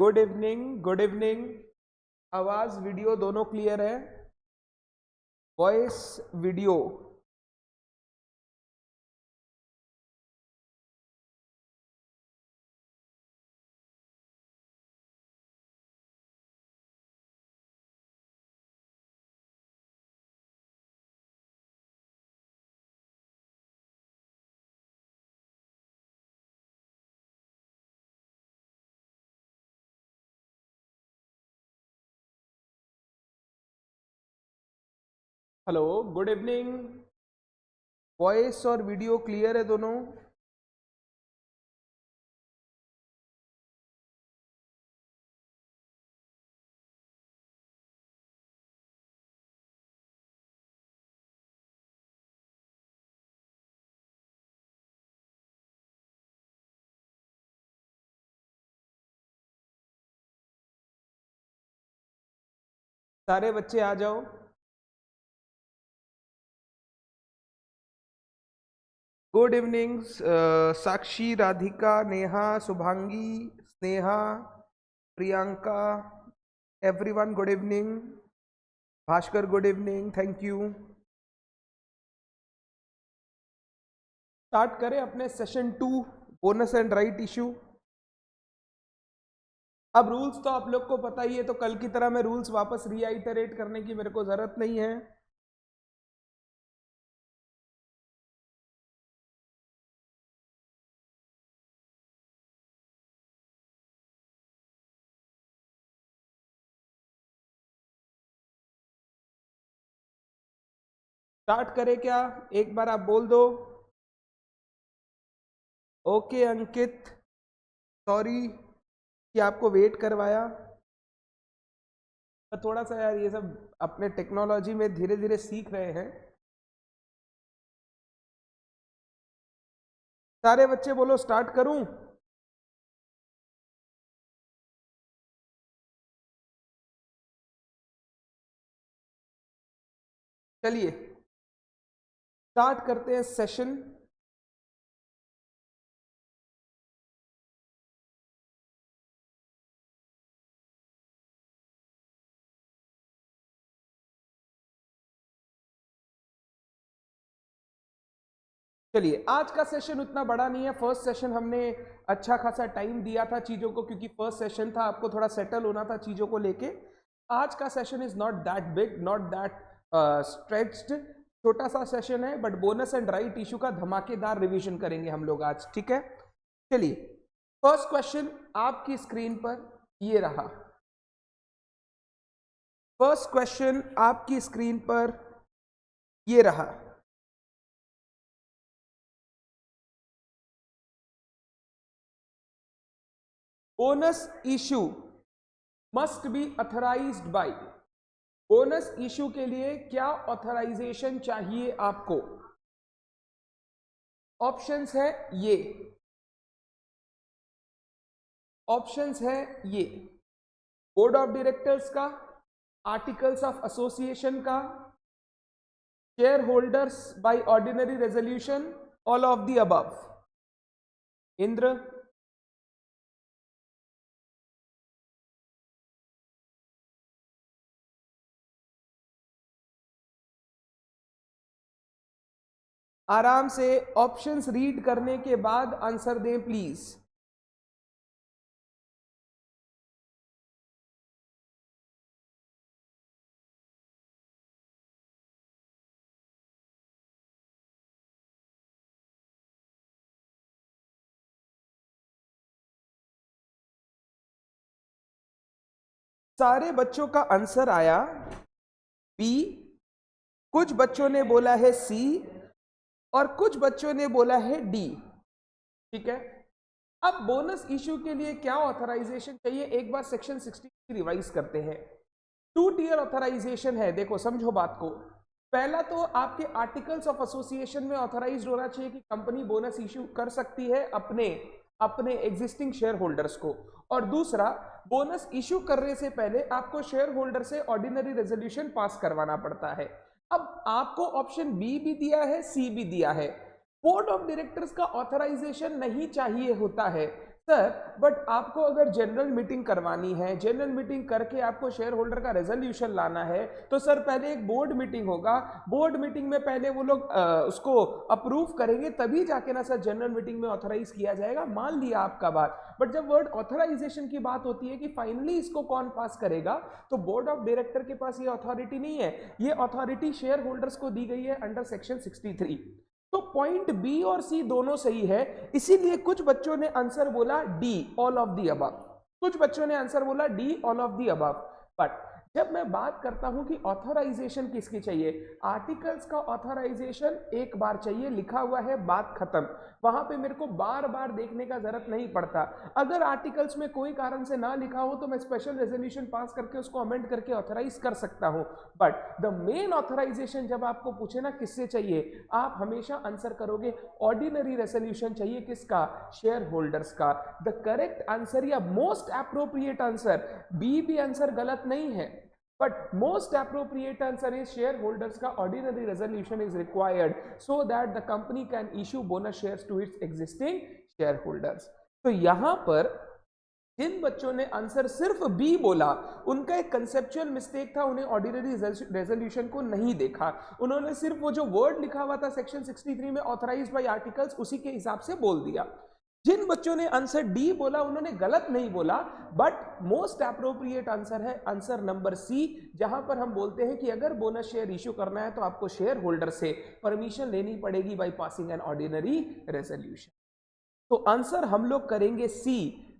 Good evening, good evening. आवाज video दोनों clear है? Voice video. Hello, good evening. Voice और वीडियो क्लियर है दोनों? सारे बच्चे आ जाओ। Good evening Sakshi, Radhika, Neha, Shubhangi, Sneha, Priyanka, everyone good evening. Bhaskar good evening, thank you. Start करें अपने session 2 bonus and right issue. अब रूल्स तो आप लोग को पता ही है, तो कल की तरह मैं रूल्स वापस रीआइटरेट करने की मेरे को जरूरत नहीं है। स्टार्ट करें क्या? एक बार आप बोल दो। ओके अंकित, सॉरी कि आपको वेट करवाया। तो थोड़ा सा यार ये सब अपने टेक्नोलॉजी में धीरे धीरे सीख रहे हैं। सारे बच्चे बोलो स्टार्ट करूं? चलिए स्टार्ट करते हैं सेशन। चलिए आज का सेशन उतना बड़ा नहीं है। फर्स्ट सेशन हमने अच्छा खासा टाइम दिया था चीजों को, क्योंकि फर्स्ट सेशन था, आपको थोड़ा सेटल होना था चीजों को लेके। आज का session is not that big, not that stretched. छोटा सा सेशन है, but bonus and right issue का धमाकेदार रिवीजन करेंगे हम लोग आज, ठीक है? चलिए फर्स्ट क्वेश्चन आपकी स्क्रीन पर ये रहा। फर्स्ट क्वेश्चन आपकी स्क्रीन पर ये रहा। Bonus issue must be authorized by. Bonus issue के लिए क्या ऑथराइजेशन चाहिए आपको? ऑप्शंस है ये, ऑप्शंस है ये बोर्ड ऑफ डायरेक्टर्स का, आर्टिकल्स ऑफ एसोसिएशन का, share holders bye ordinary resolution, all of the above. Indra, आराम से ऑप्शंस रीड करने के बाद आंसर दें प्लीज। सारे बच्चों का आंसर आया बी, कुछ बच्चों ने बोला है सी, और कुछ बच्चों ने बोला है डी, ठीक है? अब बोनस इशू के लिए क्या ऑथराइजेशन चाहिए, एक बार सेक्शन 60 रिवाइज करते हैं। 2 टियर ऑथराइजेशन है, देखो समझो बात को। पहला तो आपके आर्टिकल्स ऑफ एसोसिएशन में ऑथराइज्ड होना चाहिए कि कंपनी बोनस इशू कर सकती है अपने अपने एग्जिस्टिंग शेयर होल्डर्स को। और दूसरा, बोनस इशू करने से पहले आपको शेयर होल्डर से ऑर्डिनरी रेजोल्यूशन पास करवाना पड़ता है। अब आपको ऑप्शन बी भी दिया है, सी भी दिया है। बोर्ड ऑफ डायरेक्टर्स का ऑथराइजेशन नहीं चाहिए होता है, सर बट आपको अगर जनरल मीटिंग करवानी है, जनरल मीटिंग करके आपको शेयर होल्डर का रेजोल्यूशन लाना है, तो सर पहले एक बोर्ड मीटिंग होगा, बोर्ड मीटिंग में पहले वो लोग उसको अप्रूव करेंगे, तभी जाके ना सर जनरल मीटिंग में ऑथराइज किया जाएगा। मान लिया आपका बात, बट जब वर्ड ऑथराइजेशन की बात होती है कि फाइनली इसको कौन पास करेगा, तो बोर्ड ऑफ डायरेक्टर के पास ये अथॉरिटी नहीं है, ये अथॉरिटी शेयर होल्डर्स को दी गई है अंडर सेक्शन 63। तो पॉइंट बी और सी दोनों सही है, इसीलिए कुछ बच्चों ने आंसर बोला D, all of the above. कुछ बच्चों ने आंसर बोला D, all of the above. But जब मैं बात करता हूं कि ऑथराइजेशन किसकी चाहिए, आर्टिकल्स का ऑथराइजेशन एक बार चाहिए, लिखा हुआ है, बात खत्म। वहां पे मेरे को बार बार देखने का जरूरत नहीं पड़ता। अगर आर्टिकल्स में कोई कारण से ना लिखा हो तो मैं स्पेशल रेजोल्यूशन पास करके उसको अमेंड करके ऑथराइज कर सकता हूं। बट द मेन ऑथराइजेशन जब आपको पूछे ना किससे चाहिए, आप हमेशा आंसर करोगे ऑर्डिनरी रेजोल्यूशन चाहिए, किसका, शेयर होल्डर्स का। द करेक्ट आंसर या मोस्ट एप्रोप्रिएट आंसर, बी भी आंसर गलत नहीं है, but most appropriate answer is shareholders का ordinary resolution is required so that the company can issue bonus shares to its existing shareholders। तो यहां पर जिन बच्चों ने आंसर सिर्फ बी बोला, उनका एक कंसेप्चुअल मिस्टेक था, उन्हें ऑर्डिनरी रेजोल्यूशन को नहीं देखा, उन्होंने सिर्फ वो जो वर्ड लिखा हुआ था सेक्शन 63 में ऑथराइज्ड बाय आर्टिकल्स, उसी के हिसाब से बोल दिया। जिन बच्चों ने आंसर डी बोला उन्होंने गलत नहीं बोला, बट मोस्ट एप्रोप्रिएट आंसर है आंसर नंबर सी, जहां पर हम बोलते हैं कि अगर बोनस शेयर इश्यू करना है तो आपको शेयर होल्डर से परमिशन लेनी पड़ेगी by passing an ordinary resolution. तो आंसर हम लोग करेंगे C,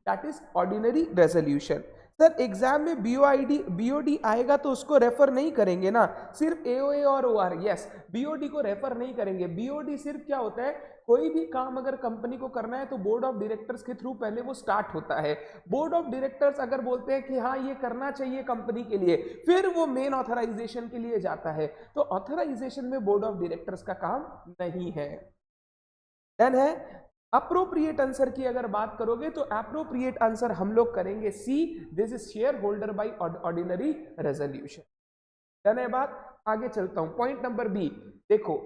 that is ordinary resolution. Sir exam में बीओडी आएगा तो उसको रेफर नहीं करेंगे ना, सिर्फ एओए और ओआर। यस, बीओडी को रेफर नहीं करेंगे। बीओडी सिर्फ क्या होता है, कोई भी काम अगर कंपनी को करना है तो बोर्ड ऑफ डायरेक्टर्स के थ्रू पहले वो स्टार्ट होता है। बोर्ड ऑफ डायरेक्टर्स अगर बोलते हैं कि हाँ ये करना चाहिए कंपनी के लिए, फिर वो मेन ऑथराइजेशन के लिए जाता है। तो ऑथराइजेशन में बोर्ड ऑफ डायरेक्टर्स का काम नहीं है। डन है। अप्रोप्रिएट आंसर की अगर बात करोगे तो अप्रोप्रिएट आंसर हम लोग करेंगे C, this is shareholder by ordinary resolution. Done है बात। आगे चलता हूं, पॉइंट नंबर बी। देखो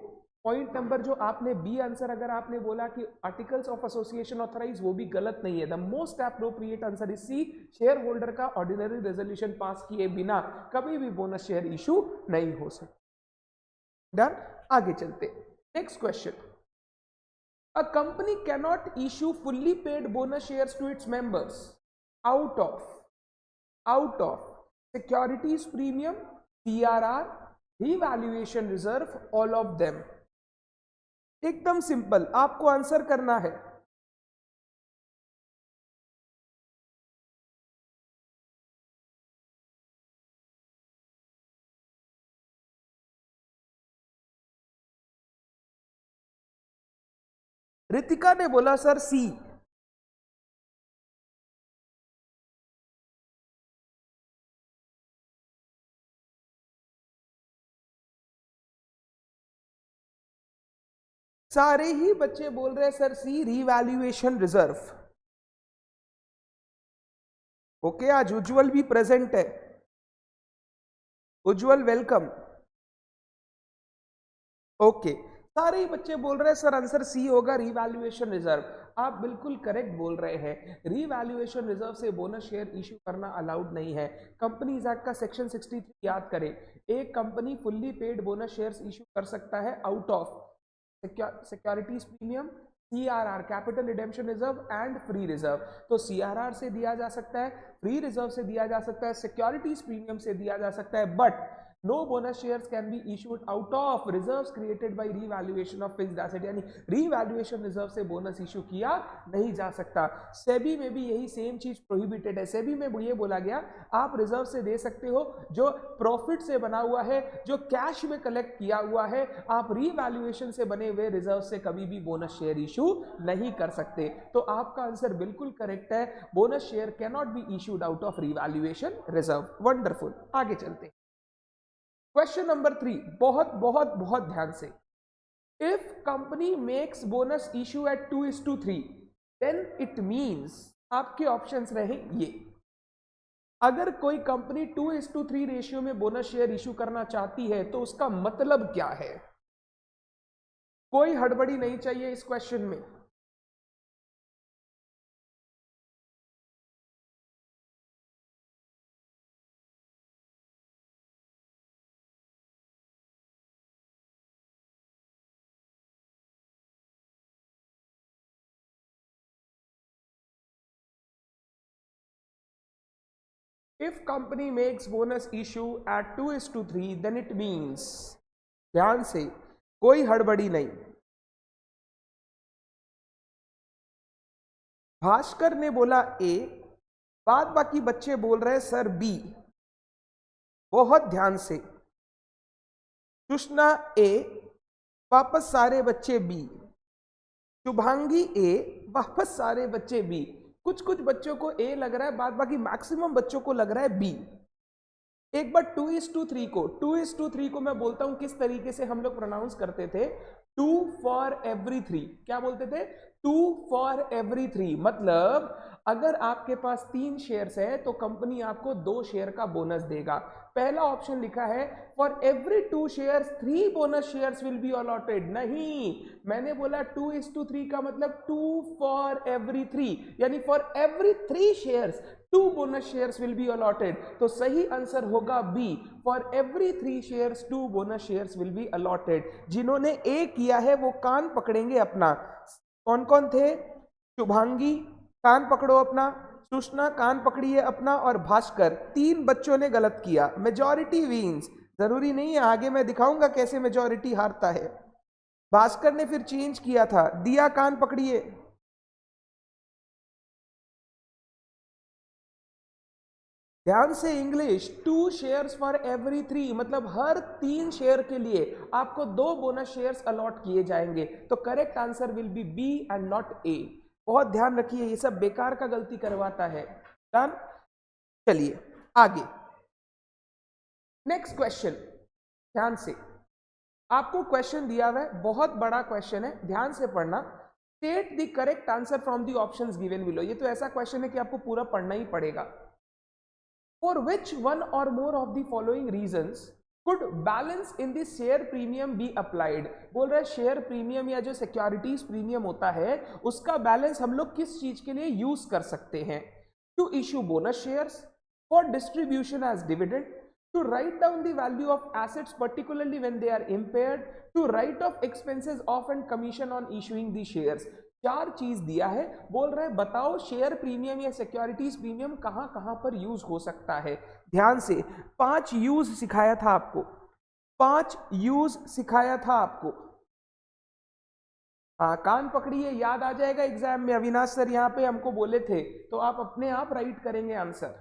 पॉइंट नंबर जो आपने बी आंसर अगर आपने बोला कि आर्टिकल्स ऑफ एसोसिएशन ऑथराइज, वो भी गलत नहीं है। The most appropriate answer is C, shareholder का ऑर्डिनरी रेजोल्यूशन पास किए बिना कभी भी बोनस शेयर इशू नहीं हो सकता। डन। आगे चलते, next question. A company cannot issue fully paid bonus shares to its members out of securities premium, CRR, revaluation reserve, all of them। एकदम सिंपल, आपको आंसर करना है। रितिका ने बोला सर सी। सारे ही बच्चे बोल रहे हैं सर सी, रीवैल्यूएशन रिजर्व। ओके, आज उज्जवल भी प्रेजेंट है। उज्जवल वेलकम। ओके, सारे ही बच्चे बोल रहे हैं सर आंसर सी होगा, रीवैल्यूएशन रिजर्व। आप बिल्कुल करेक्ट बोल रहे हैं। रीवैल्यूएशन रिजर्व से बोनस शेयर इश्यू करना अलाउड नहीं है। कंपनीज एक्ट का सेक्शन 63 याद करें, एक company fully paid bonus shares issue कर सकता है out of securities premium, CRR capital redemption reserve and free reserve. तो CRR से दिया जा सकता है, फ्री रिजर्व से दिया जा सकता है, सिक्योरिटीज प्रीमियम से दिया जा सकता है, but no bonus shares can be issued out of reserves created by revaluation of fixed asset. यानी रीवैल्यूएशन रिजर्व से बोनस इशू किया नहीं जा सकता। सेबी में भी यही सेम चीज प्रोहिबिटेड है। सेबी में ये बोला गया आप रिजर्व से दे सकते हो जो प्रॉफिट से बना हुआ है, जो कैश में कलेक्ट किया हुआ है, आप रीवैल्यूएशन से बने हुए रिजर्व से कभी भी बोनस शेयर इशू नहीं कर सकते। तो आपका आंसर बिल्कुल करेक्ट है, bonus share can not be issued out of revaluation reserve. Wonderful. आगे चलते, क्वेश्चन नंबर 3, बहुत बहुत बहुत ध्यान से। If company makes bonus issue at 2:3 then it means, आपके ऑप्शंस रहे ये। अगर कोई कंपनी 2:3 रेशियो में बोनस शेयर इशू करना चाहती है तो उसका मतलब क्या है? कोई हड़बड़ी नहीं चाहिए इस क्वेश्चन में। If company makes bonus issue at 2:3 then it means, ध्यान से, कोई हड़बड़ी नहीं। भास्कर ने बोला ए, बाद बाकी बच्चे बोल रहे सर बी। बहुत ध्यान से, सुष्णा ए, वापस सारे बच्चे बी। शुभांगी ए, वापस सारे बच्चे बी। कुछ कुछ बच्चों को ए लग रहा है, बाद बाकी मैक्सिमम बच्चों को लग रहा है बी। एक बार 2:3 को मैं बोलता हूं किस तरीके से हम लोग प्रोनाउंस करते थे, 2 फॉर एवरी 3। क्या बोलते थे? 2 फॉर एवरी 3। मतलब अगर आपके पास 3 शेयर्स है तो कंपनी आपको 2 शेयर का बोनस देगा। पहला ऑप्शन लिखा है for every 2 shares 3 bonus shares will be allotted. नहीं, मैंने बोला 2:3 का मतलब 2 फॉर एवरी 3, यानी for every 3 shares 2 bonus shares will be allotted. तो सही आंसर होगा B, for every 3 shares 2 bonus shares will be allotted. जिन्होंने ए किया है वो कान पकड़ेंगे अपना। कौन कौन थे? शुभांगी, कान पकड़ो अपना। सुष्णा, कान पकड़िए अपना। और भास्कर, 3 बच्चों ने गलत किया। Majority wins. जरूरी नहीं है, आगे मैं दिखाऊंगा कैसे मेजॉरिटी हारता है। भास्कर ने फिर चेंज किया था। दिया, कान पकड़िए। ध्यान से इंग्लिश, 2 शेयर्स फॉर एवरी 3, मतलब हर 3 शेयर के लिए आपको 2 बोनस शेयर्स अलॉट किए जाएंगे। तो correct answer will be B and not A. बहुत ध्यान रखिए, ये सब बेकार का गलती करवाता है। डन। चलिए आगे, नेक्स्ट क्वेश्चन। ध्यान से, आपको क्वेश्चन दिया हुआ है, बहुत बड़ा क्वेश्चन है, ध्यान से पढ़ना। State the correct answer from the options given below. ये तो ऐसा क्वेश्चन है कि आपको पूरा पढ़ना ही पड़ेगा। For which one or more of the following reasons could balance in the share premium be applied? बोल रहा है शेयर प्रीमियम या जो सिक्योरिटीज प्रीमियम होता है उसका बैलेंस हम लोग किस चीज के लिए यूज कर सकते हैं? To issue bonus shares, for distribution as dividend, to write down the value of assets particularly when they are impaired, to write off expenses of and commission on issuing the shares। 4 चीज दिया है, बोल रहे हैं बताओ share premium या securities premium कहां कहां पर यूज हो सकता है। ध्यान से, 5 यूज सिखाया था आपको, 5 यूज सिखाया था आपको। हाँ, कान पकड़िए, याद आ जाएगा एग्जाम में। अविनाश सर यहाँ पे हमको बोले थे, तो आप अपने आप राइट करेंगे आंसर।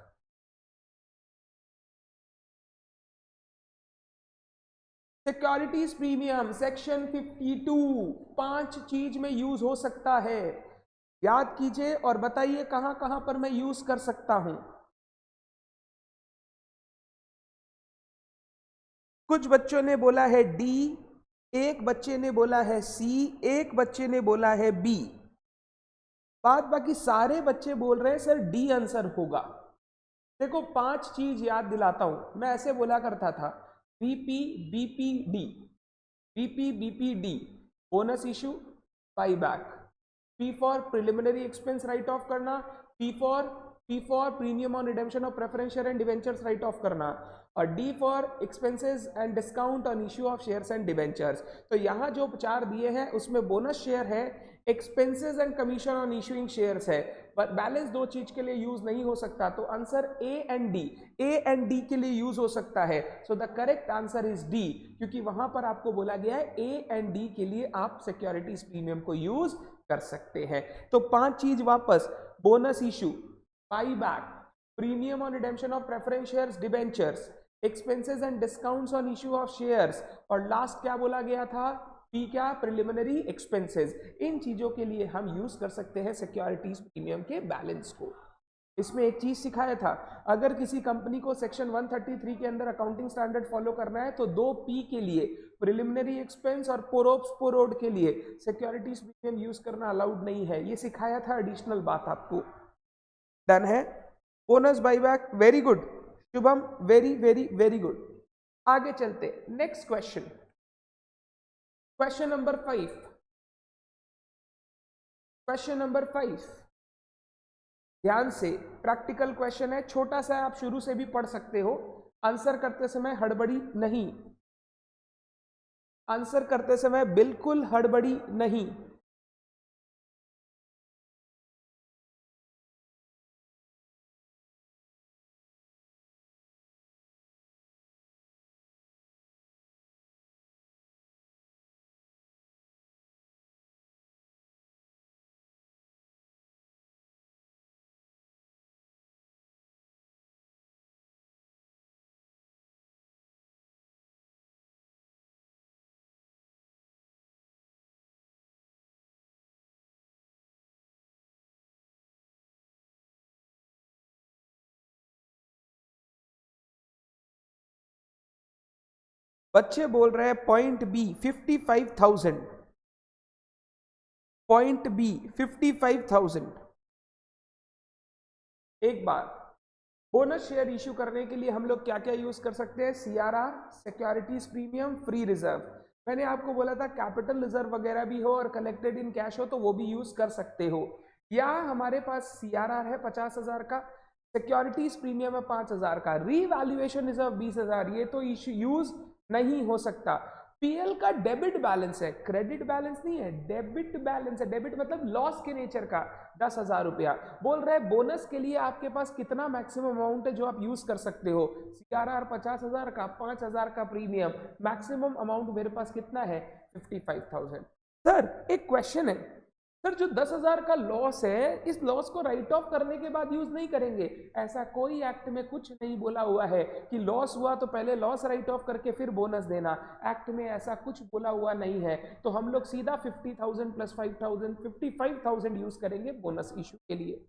सिक्योरिटीज प्रीमियम सेक्शन 52, 5 चीज में यूज हो सकता है। याद कीजिए और बताइए कहां कहां पर मैं यूज कर सकता हूं। कुछ बच्चों ने बोला है डी, एक बच्चे ने बोला है सी, एक बच्चे ने बोला है बी। बाद बाकी सारे बच्चे बोल रहे हैं सर डी आंसर होगा। देखो 5 चीज याद दिलाता हूं, मैं ऐसे बोला करता था, BP BP D, BP BP D, bonus issue, buyback. P for preliminary expense write off करना, P for premium on redemption of preference share and debentures write off करना, और D for expenses and discount on issue of shares and debentures. तो यहाँ जो 4 दिए हैं उसमें bonus share है, expenses and commission on issuing shares है, पर बैलेंस 2 चीज के लिए यूज नहीं हो सकता। तो आंसर ए एंड डी के लिए यूज हो सकता है। So the correct answer is D, क्योंकि वहां पर आपको बोला गया है ए एंड डी के लिए आप सिक्योरिटीज प्रीमियम को यूज कर सकते हैं। तो 5 चीज वापस, bonus issue, by back, premium on redemption of preference shares debentures, expenses and discounts on issue of shares, और लास्ट क्या बोला गया था? पी क्या? Preliminary expenses. इन चीजों के लिए हम यूज कर सकते हैं सिक्योरिटीज प्रीमियम के बैलेंस को। इसमें एक चीज सिखाया था, अगर किसी कंपनी को सेक्शन 133 के अंदर अकाउंटिंग स्टैंडर्ड फॉलो करना है तो 2P के लिए प्रिलिमिनरी एक्सपेंस और पोरोप्स पोरोड के लिए सिक्योरिटीज प्रीमियम यूज करना अलाउड नहीं है। ये सिखाया था, एडिशनल बात आपको। डन है। Bonus buyback, very good Shubham, very very very good. आगे चलते, next question, question number 5। Question number 5, ध्यान से, प्रैक्टिकल क्वेश्चन है, छोटा सा, आप शुरू से भी पढ़ सकते हो। आंसर करते समय हड़बड़ी नहीं, आंसर करते समय बिल्कुल हड़बड़ी नहीं। बच्चे बोल रहे हैं पॉइंट बी 55,000, पॉइंट बी 55,000। एक बार बोनस शेयर इश्यू करने के लिए हम लोग क्या क्या यूज कर सकते हैं? CRR, securities premium, free reserve. मैंने आपको बोला था कैपिटल रिजर्व वगैरह भी हो और कलेक्टेड इन कैश हो तो वो भी यूज कर सकते हो। या हमारे पास सीआरआर है 50,000 का, सिक्योरिटीज प्रीमियम है 5,000 का, रीवैल्यूएशन रिजर्व 20,000, ये तो इश्यू यूज नहीं हो सकता। पीएल का डेबिट बैलेंस है, क्रेडिट बैलेंस नहीं है, डेबिट बैलेंस है। डेबिट मतलब लॉस के नेचर का 10,000 रुपया। बोल रहे हैं बोनस के लिए आपके पास कितना मैक्सिमम अमाउंट है जो आप यूज कर सकते हो? सीआरआर 50,000 का, 5,000 का प्रीमियम, मैक्सिमम अमाउंट मेरे पास कितना है? 55,000। सर एक क्वेश्चन है, सर जो 10,000 का लॉस है, इस लॉस को राइट ऑफ करने के बाद यूज नहीं करेंगे? ऐसा कोई एक्ट में कुछ नहीं बोला हुआ है कि लॉस हुआ तो पहले लॉस राइट ऑफ करके फिर बोनस देना। एक्ट में ऐसा कुछ बोला हुआ नहीं है। तो हम लोग सीधा 50,000 प्लस 5,000 55,000 यूज करेंगे बोनस इशू के लिए।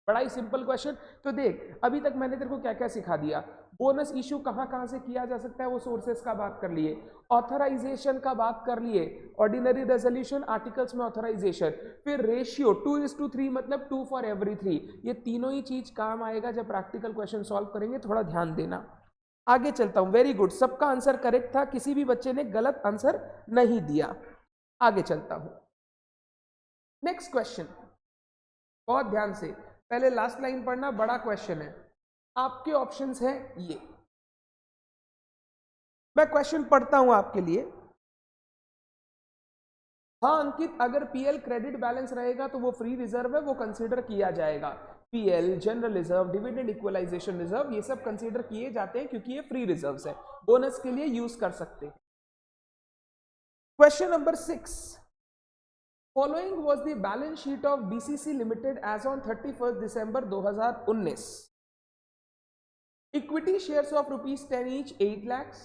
बड़ा ही सिंपल क्वेश्चन। तो देख अभी तक मैंने तेरे को क्या क्या सिखा दिया। बोनस इशू कहां से किया जा सकता है वो सोर्सेस का बात कर लिए, ऑथराइजेशन का बात कर लिए, ऑर्डिनरी रेजोल्यूशन, आर्टिकल्स में ऑथराइजेशन, फिर रेशियो 2:3 मतलब 2 फॉर एवरी 3। ये तीनों ही चीज काम आएगा जब प्रैक्टिकल क्वेश्चन सॉल्व करेंगे, थोड़ा ध्यान देना। आगे चलता हूं। वेरी गुड, सबका आंसर करेक्ट था, किसी भी बच्चे ने गलत आंसर नहीं दिया। आगे चलता हूं। नेक्स्ट क्वेश्चन, बहुत ध्यान से, पहले लास्ट लाइन पढ़ना, बड़ा क्वेश्चन है। आपके ऑप्शंस हैं ये, मैं क्वेश्चन पढ़ता हूं आपके लिए। हाँ अंकित, अगर पीएल क्रेडिट बैलेंस रहेगा तो वो फ्री रिजर्व है, वो कंसीडर किया जाएगा। PL, general reserve, dividend equalisation reserve, ये सब कंसीडर किए जाते हैं क्योंकि ये फ्री रिजर्व्स है, बोनस के लिए यूज कर सकते हैं। Question number 6, following was the balance sheet of BCC limited as on 31 December 2019। Equity shares of ₹10 each 8 lakhs,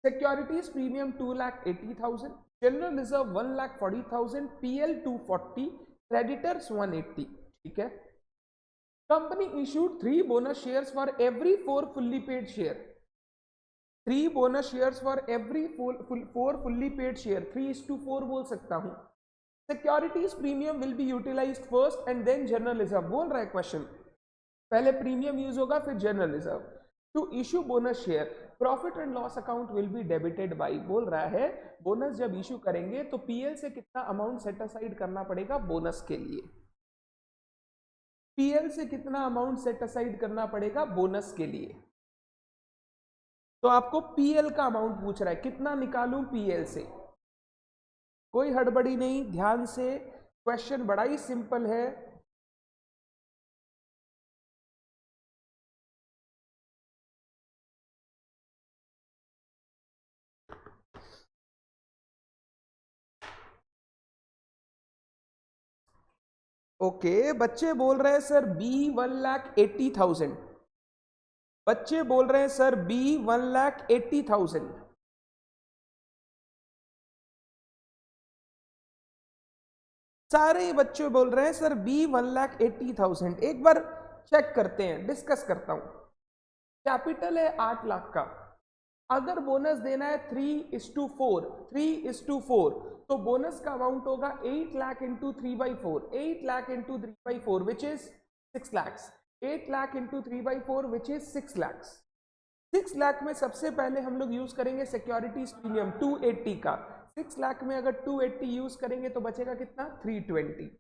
securities premium 2,80,000, general reserve 1,40,000, PL 240, creditors 180। ठीक है। Company issued 3 bonus shares for every 4 fully paid share. 3 bonus shares for every 4 fully paid share, 3:4 बोल सकता हूं। Securities premium will be utilised first and then general reserve. बोल रहा है question, पहले premium use होगा फिर general reserve. To issue bonus share, profit and loss account will be debited by. बोल रहा है बोनस जब इशू करेंगे तो पीएल से कितना अमाउंट सेट असाइड करना पड़ेगा बोनस के लिए? पीएल से कितना अमाउंट सेट असाइड करना पड़ेगा बोनस के लिए? तो आपको पीएल का अमाउंट पूछ रहा है, कितना निकालूं पीएल से? कोई हड़बड़ी नहीं, ध्यान से, क्वेश्चन बड़ा ही सिंपल है। ओके, बच्चे बोल रहे हैं सर बी 1,80,000, बच्चे बोल रहे हैं सर बी 1,80,000। सारे बच्चे बोल रहे हैं सर बी 1,80,000। एक बार चेक करते हैं, डिस्कस करता हूं। कैपिटल है 8 लाख का, अगर बोनस देना है 3:4 तो बोनस का अमाउंट होगा 8 lakh into 3/4, 8 lakh into 3/4 which is 6 lakhs, 8 lakh into 3/4 which is 6 lakhs। 6 lakh में सबसे पहले हम लोग यूज करेंगे सिक्योरिटीज प्रीमियम 280 का। 6 लाख में अगर 280 यूज करेंगे तो बचेगा कितना? 320।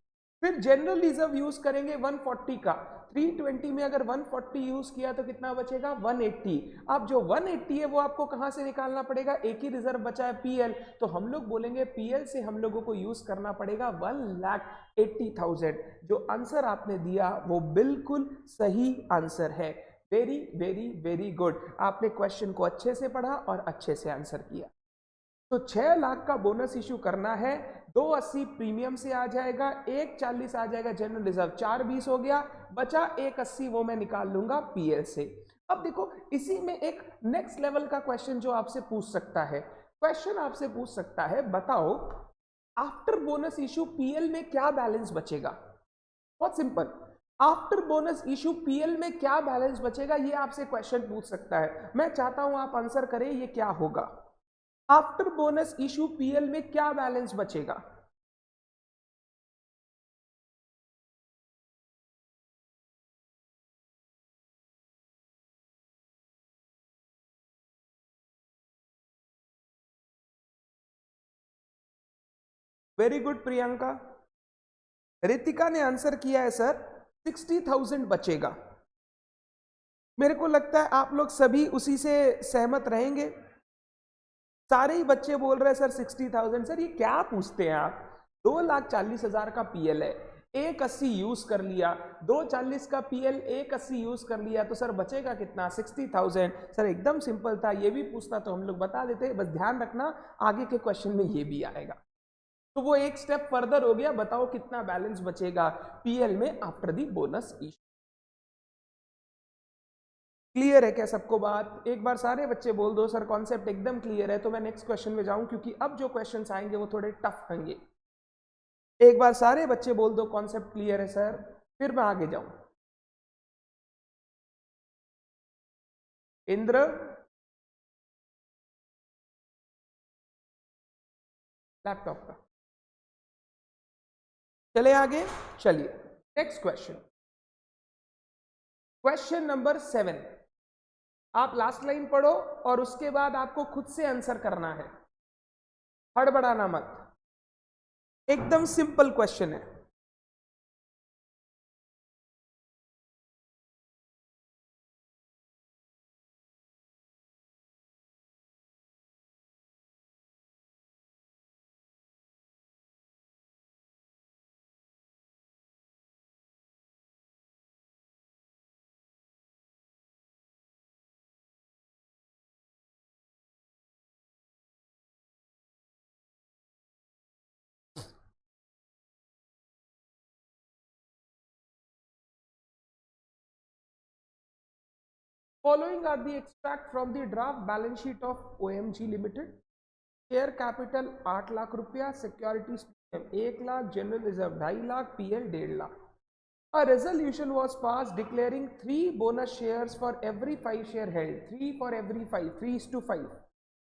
फिर जनरल रिजर्व यूज करेंगे 140 का। 320 में अगर 140 यूज किया तो कितना बचेगा? 180। अब जो 180 है वो आपको कहां से निकालना पड़ेगा? एक ही रिजर्व बचा है पीएल, तो हम लोग बोलेंगे पीएल से हम लोगों को यूज करना पड़ेगा 1,80,000। जो आंसर आपने दिया वो बिल्कुल सही आंसर है। वेरी वेरी वेरी गुड, आपने क्वेश्चन को अच्छे से पढ़ा और अच्छे से आंसर किया। तो 6 लाख का बोनस इशू करना है, 280 प्रीमियम से आ जाएगा, 140 आ जाएगा जनरल रिजर्व, 420 हो गया, बचा 180 वो मैं निकाल लूंगा पीएल से। अब देखो इसी में एक नेक्स्ट लेवल का क्वेश्चन जो आपसे पूछ सकता है, क्वेश्चन आपसे पूछ सकता है बताओ आफ्टर बोनस इशू पीएल में क्या बैलेंस बचेगा? बहुत simple, after bonus issue PL में क्या बैलेंस बचेगा, ये आपसे क्वेश्चन पूछ सकता है। मैं चाहता हूं आप आंसर करें ये क्या होगा। आफ्टर बोनस इशू पीएल में क्या बैलेंस बचेगा? Very good Priyanka. रितिका ने आंसर किया है सर 60,000 बचेगा। मेरे को लगता है आप लोग सभी उसी से सहमत रहेंगे। सारे ही बच्चे बोल रहे हैं सर 60,000। सर ये क्या पूछते हैं आप? 2,40,000 का पीएल है, 180 यूज कर लिया, 240 का पीएल 180 यूज कर लिया, तो सर बचेगा कितना? 60,000। सर एकदम सिंपल था, ये भी पूछता तो हम लोग बता देते। बस ध्यान रखना आगे के क्वेश्चन में ये भी आएगा। तो वो एक स्टेप फर्दर हो गया। बताओ कितना बैलेंस बचेगा पीएल में after the bonus issue. Clear है क्या सबको बात? एक बार सारे बच्चे बोल दो सर कॉन्सेप्ट एकदम क्लियर है। तो मैं नेक्स्ट क्वेश्चन में जाऊं, क्योंकि अब जो क्वेश्चंस आएंगे वो थोड़े टफ होंगे। एक बार सारे बच्चे बोल दो कॉन्सेप्ट क्लियर है सर, फिर मैं आगे जाऊं। इंद्र, लैपटॉप का। चले आगे, चलिए नेक्स्ट क्वेश्चन। Question number 7। आप लास्ट लाइन पढ़ो और उसके बाद आपको खुद से आंसर करना है, हड़बड़ाना मत। एकदम सिंपल क्वेश्चन है। Following are the extract from the draft balance sheet of OMG Limited. Share capital 8 lakh रुपया, securities 1 lakh, general reserve 2.5 lakh, PL 1.5 lakh. A resolution was passed declaring 3 bonus shares for every 5 share held. 3 for every 5, 3:5.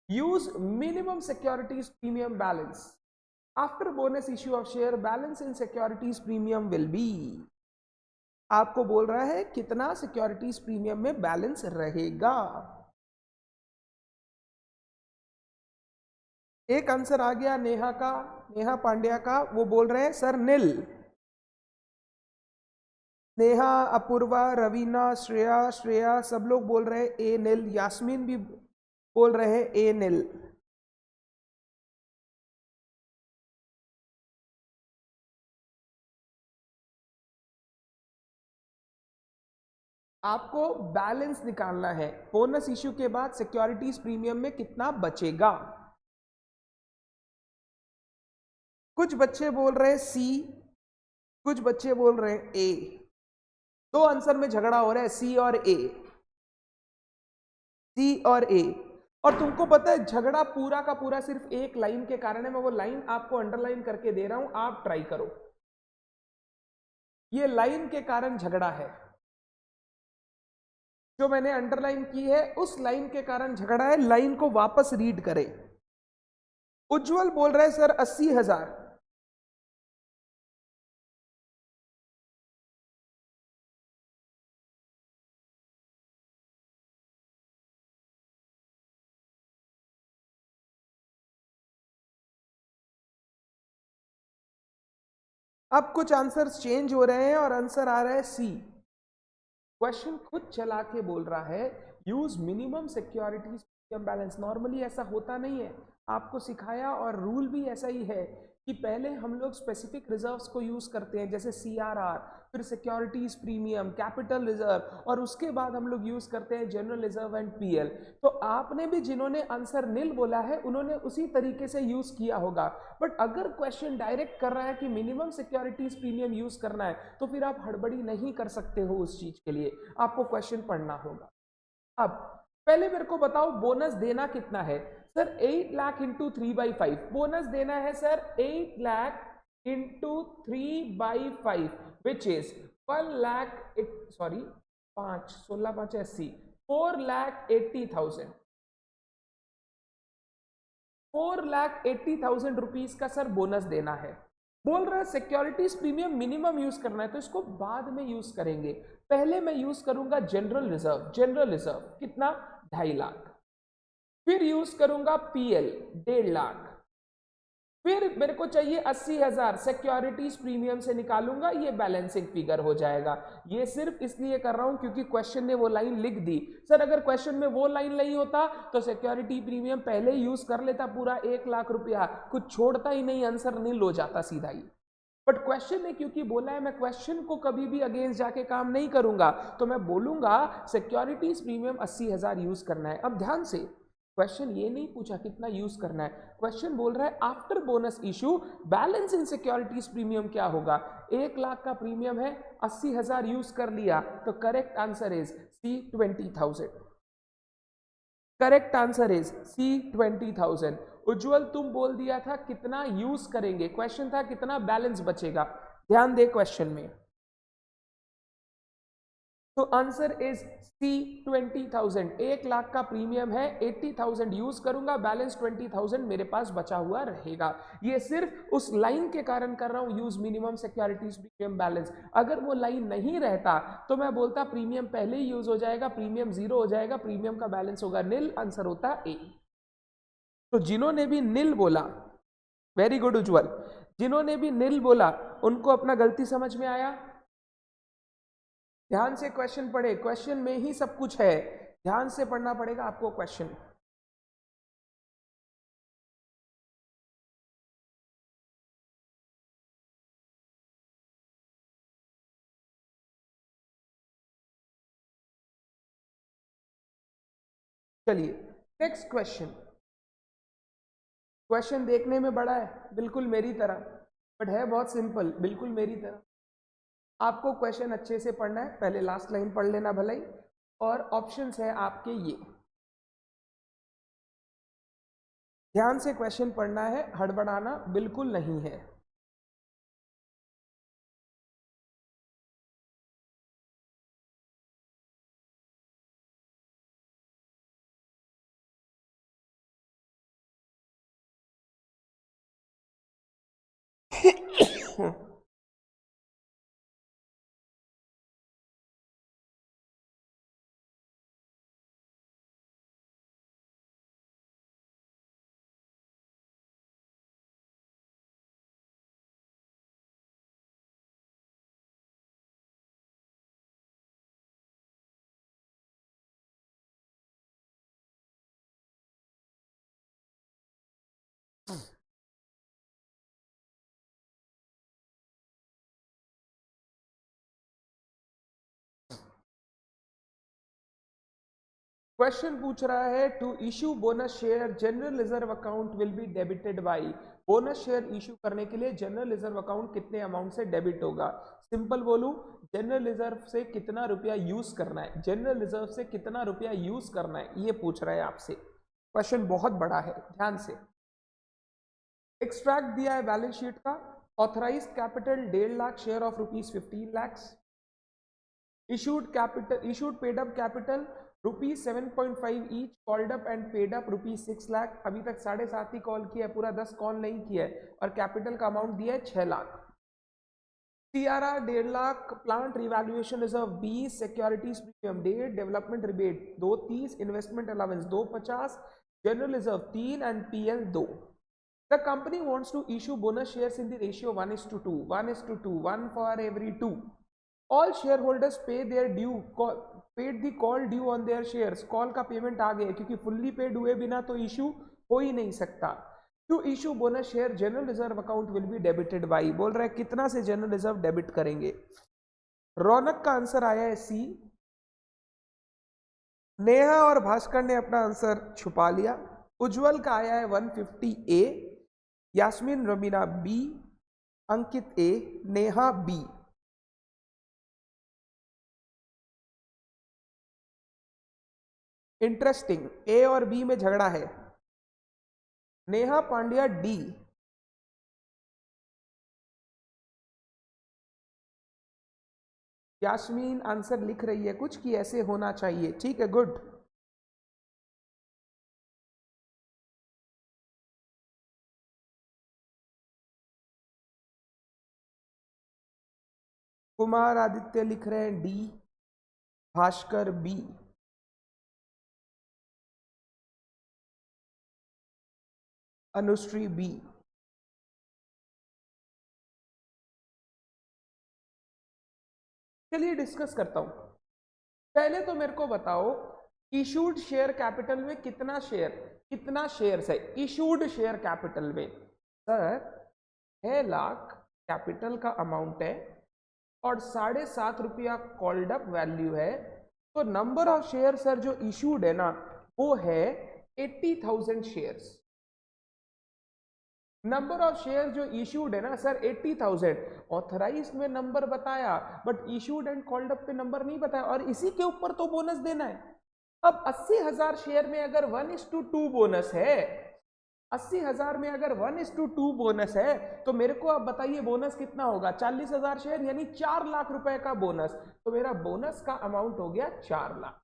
Use minimum securities premium balance. After bonus issue of share, balance in securities premium will be. आपको बोल रहा है कितना securities premium में balance रहेगा। एक answer आ गया नेहा का, नेहा पांड्या का। वो बोल रहे हैं सर नील। नेहा, अपूर्वा, रवीना, श्रेया सब लोग बोल रहे हैं ए नील। यास्मीन भी बोल रहे हैं ए नील। आपको बैलेंस निकालना है, बोनस इश्यू के बाद सिक्योरिटीज प्रीमियम में कितना बचेगा। कुछ बच्चे बोल रहे हैं सी, कुछ बच्चे बोल रहे हैं ए। दो आंसर में झगड़ा हो रहा है, सी और ए, सी और ए। और तुमको पता है झगड़ा पूरा का पूरा सिर्फ एक लाइन के कारण है। मैं वो लाइन आपको अंडरलाइन करके दे रहा हूं, आप ट्राई करो। ये लाइन के कारण झगड़ा है, जो मैंने अंडरलाइन की है उस लाइन के कारण झगड़ा है। लाइन को वापस रीड करें। उज्जवल बोल रहे हैं सर 80,000। अब कुछ आंसर्स चेंज हो रहे हैं और आंसर आ रहा है सी। क्वेश्चन खुद चला के बोल रहा है use minimum securities premium balance. Normally ऐसा होता नहीं है, आपको सिखाया और रूल भी ऐसा ही है कि पहले हम लोग स्पेसिफिक रिजर्व्स को यूज करते हैं, जैसे सीआरआर, फिर सिक्योरिटीज प्रीमियम, कैपिटल रिजर्व, और उसके बाद हम लोग यूज करते हैं जनरल रिजर्व एंड पीएल। तो आपने भी जिन्होंने आंसर नील बोला है उन्होंने उसी तरीके से यूज किया होगा। बट अगर क्वेश्चन डायरेक्ट कर रहा है कि मिनिमम सिक्योरिटीज प्रीमियम यूज करना है, तो फिर आप हड़बड़ी नहीं कर सकते हो उस चीज के लिए, आपको क्वेश्चन पढ़ना होगा। अब पहले मेरे को बताओ बोनस देना कितना है। सर 8 लाख इंटू 3/5 बोनस देना है sir. 8 lakh into 3/5 which is 1 lakh, sorry 5, 16 5 80, 4,80,000। 4,80,000 rupees का सर बोनस देना है। बोल रहा है सिक्योरिटीज प्रीमियम मिनिमम यूज करना है, तो इसको बाद में यूज करेंगे। पहले मैं यूज करूंगा जनरल रिजर्व। जनरल रिजर्व कितना? 2.5 लाख। फिर यूज करूंगा पीएल 1.5 लाख। फिर मेरे को चाहिए 80,000 सिक्योरिटीज प्रीमियम से निकालूंगा, ये बैलेंसिंग फिगर हो जाएगा। ये सिर्फ इसलिए कर रहा हूं क्योंकि क्वेश्चन ने वो लाइन लिख दी। सर अगर क्वेश्चन में वो लाइन नहीं होता तो सिक्योरिटी प्रीमियम पहले ही यूज कर लेता पूरा 1 लाख रुपया, कुछ छोड़ता ही नहीं, आंसर नील हो जाता सीधा ही। बट क्वेश्चन ने क्योंकि बोला है, मैं क्वेश्चन को कभी भी अगेंस्ट जाके काम नहीं करूंगा, तो मैं बोलूंगा सिक्योरिटीज प्रीमियम 80,000 यूज करना है। अब ध्यान से, क्वेश्चन ये नहीं पूछा कितना यूज करना है, क्वेश्चन बोल रहा है after bonus issue balance in securities premium क्या होगा। 1 लाख का प्रीमियम है, 80,000 यूज कर लिया, तो correct answer is C 20,000। Correct answer is C 20,000। Ujjwal तुम बोल दिया था कितना यूज करेंगे, क्वेश्चन था कितना बैलेंस बचेगा। ध्यान दे क्वेश्चन में, तो आंसर इज सी 20,000। 1 लाख का प्रीमियम है, 80,000 यूज करूंगा, बैलेंस 20,000 मेरे पास बचा हुआ रहेगा। ये सिर्फ उस लाइन के कारण कर रहा हूं, use minimum securities premium balance. अगर वो लाइन नहीं रहता तो मैं बोलता प्रीमियम पहले ही यूज हो जाएगा, प्रीमियम 0 हो जाएगा, प्रीमियम का बैलेंस होगा नील, आंसर होता ए। तो जिन्होंने भी नील बोला, वेरी गुड उज्जवल, जिन्होंने भी नील बोला उनको अपना गलती समझ में आया। ध्यान से क्वेश्चन पढ़े, क्वेश्चन में ही सब कुछ है, ध्यान से पढ़ना पड़ेगा आपको क्वेश्चन। चलिए नेक्स्ट क्वेश्चन। क्वेश्चन देखने में बड़ा है बिल्कुल मेरी तरह, बट है बहुत सिंपल बिल्कुल मेरी तरह। आपको क्वेश्चन अच्छे से पढ़ना है, पहले लास्ट लाइन पढ़ लेना भले ही, और ऑप्शंस है आपके ये। ध्यान से क्वेश्चन पढ़ना है, हड़बड़ाना बिल्कुल नहीं है। क्वेश्चन पूछ रहा है to issue bonus share general reserve account will be debited by. Bonus share issue करने के लिए जनरल रिजर्व अकाउंट कितने अमाउंट से डेबिट होगा। सिंपल बोलूं, जनरल रिजर्व से कितना रुपया यूज करना है, जनरल रिजर्व से कितना रुपया यूज करना है, ये पूछ रहा है आपसे। क्वेश्चन बहुत बड़ा है, ध्यान से। एक्सट्रैक्ट दिया है बैलेंस शीट का, authorise capital 1.5 lakh, share of ₹15 lakhs, issued capital, issued paid up capital ₹7.5 each, called up and paid up ₹6 lakh. अभी तक 7.5 ही कॉल किया है, पूरा 10 कॉल नहीं किया है, और कैपिटल का अमाउंट दिया है 6 lakh. CRR 1.5 lakh, plant revaluation reserve 20, securities premium 1.5, development rebate 2.30, investment allowance 2.50, general reserve 3 and PL 2। The company wants to issue bonus shares in the ratio 1:2, 1:2, 1 for every 2. All shareholders pay their due, paid the call due on their shares. Call का payment आ गया क्योंकि fully paid हुए बिना तो issue हो ही नहीं सकता। To issue bonus share general reserve account will be debited by, बोल रहा है कितना से जनरल रिजर्व डेबिट करेंगे। रौनक का आंसर आया है सी। नेहा और भास्कर ने अपना आंसर छुपा लिया। उज्जवल का आया है 150A, यास्मीन रमीना बी, अंकित ए, नेहा बी। इंटरेस्टिंग, ए और बी में झगड़ा है। नेहा पांड्या डी, यास्मीन आंसर लिख रही है कुछ कि ऐसे होना चाहिए, ठीक है गुड। कुमार आदित्य लिख रहे हैं D, Bhaskar B, Anushree B. चलिए डिस्कस करता हूं। पहले तो मेरे को बताओ इशूड शेयर कैपिटल में कितना शेयर्स है इशूड शेयर कैपिटल में। सर 6 लाख कैपिटल का अमाउंट है और 7.5 रुपया कॉल्ड अप वैल्यू है, तो नंबर ऑफ शेयर सर जो इशूड है ना वो है 80,000 शेयर्स। नंबर ऑफ शेयर जो इशूड है ना सर 80,000, ऑथराइज में नंबर बताया but issued and called up पे नंबर नहीं बताया, और इसी के ऊपर तो बोनस देना है। अब 80,000 शेयर में अगर 1:2 बोनस है, 80,000 में अगर 1:2 बोनस है, तो मेरे को अब बताइए बोनस कितना होगा। 40,000 शेयर यानी 4 लाख रुपए का बोनस, तो मेरा बोनस का अमाउंट हो गया 4 लाख।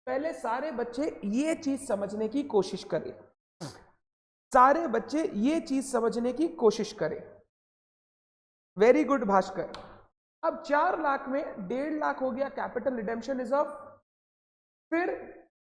पहले सारे बच्चे ये चीज समझने की कोशिश करें, सारे बच्चे ये चीज समझने की कोशिश करें। Very good Bhaskar. अब 4 लाख में 1.5 लाख हो गया कैपिटल रिडेम्पशन रिजर्व, फिर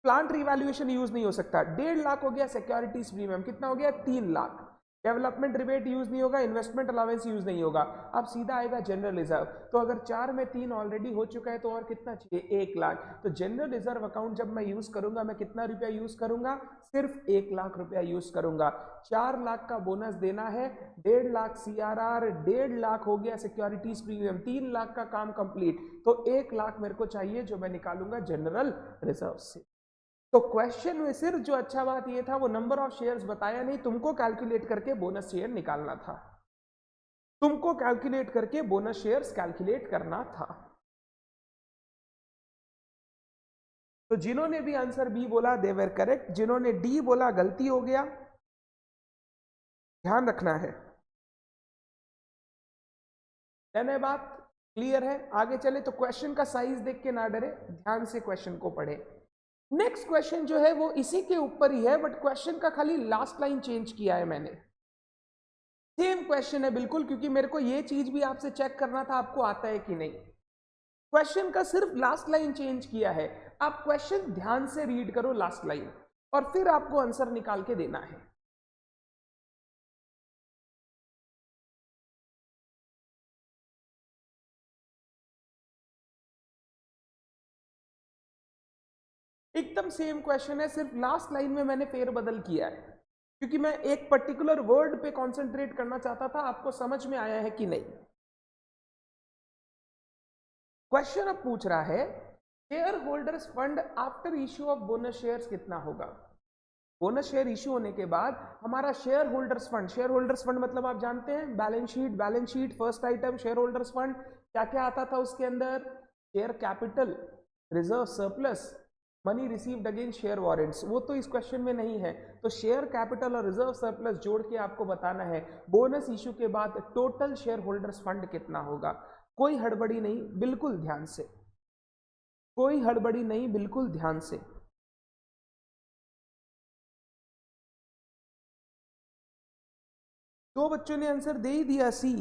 प्लांट रिवैल्यूएशन यूज नहीं हो सकता, 1.5 लाख हो गया सिक्योरिटीज प्रीमियम, कितना हो गया 3 लाख, डेवलपमेंट रिबेट यूज नहीं होगा, इन्वेस्टमेंट अलाउंस यूज नहीं होगा। अब सीधा आएगा जनरल रिजर्व, तो अगर 4 में 3 ऑलरेडी हो चुका है तो और कितना चाहिए 1 लाख। तो जनरल रिजर्व अकाउंट जब मैं यूज करूंगा मैं कितना रुपया यूज करूंगा, सिर्फ 1 लाख रुपया यूज करूंगा। 4 लाख का बोनस देना है, 1.5 लाख सीआरआर, 1.5 लाख हो गया सिक्योरिटीज प्रीमियम, 3 लाख का काम कंप्लीट, तो 1 लाख मेरे को चाहिए जो मैं निकालूंगा जनरल रिजर्व से। तो क्वेश्चन में सिर्फ जो अच्छा बात ये था वो नंबर ऑफ शेयर्स बताया नहीं, तुमको कैलकुलेट करके बोनस शेयर निकालना था, तुमको कैलकुलेट करके बोनस शेयर्स कैलकुलेट करना था। तो जिन्होंने भी आंसर बी बोला दे वर करेक्ट, जिन्होंने डी बोला गलती हो गया, ध्यान रखना है। है बात क्लियर है? आगे चले तो क्वेश्चन का साइज देख के ना डरे, ध्यान से क्वेश्चन को पढ़े। नेक्स्ट क्वेश्चन जो है वो इसी के ऊपर ही है, बट क्वेश्चन का खाली लास्ट लाइन चेंज किया है मैंने। सेम क्वेश्चन है बिल्कुल, क्योंकि मेरे को ये चीज भी आपसे चेक करना था आपको आता है कि नहीं। क्वेश्चन का सिर्फ लास्ट लाइन चेंज किया है, आप क्वेश्चन ध्यान से रीड करो लास्ट लाइन और फिर आपको आंसर निकाल के देना है। एकदम सेम क्वेश्चन है, सिर्फ लास्ट लाइन में मैंने फेरबदल किया है, क्योंकि मैं एक पर्टिकुलर वर्ड पे कंसंट्रेट करना चाहता था। आपको समझ में आया है कि नहीं? क्वेश्चन अब पूछ रहा है share holders fund after issue of bonus shares कितना होगा। बोनस शेयर इश्यू होने के बाद हमारा share holders fund, share holders fund मतलब आप जानते हैं balance sheet first item share holders fund क्या क्या आता था उसके अंदर, share capital, reserve surplus, money received against share warrants, वो तो इस क्वेश्चन में नहीं है। तो शेयर कैपिटल और रिजर्व सरप्लस जोड़ के आपको बताना है बोनस इश्यू के बाद टोटल शेयर होल्डर्स फंड कितना होगा। कोई हड़बड़ी नहीं, बिल्कुल ध्यान से, कोई हड़बड़ी नहीं, बिल्कुल ध्यान से। दो बच्चों ने आंसर दे ही दिया सी।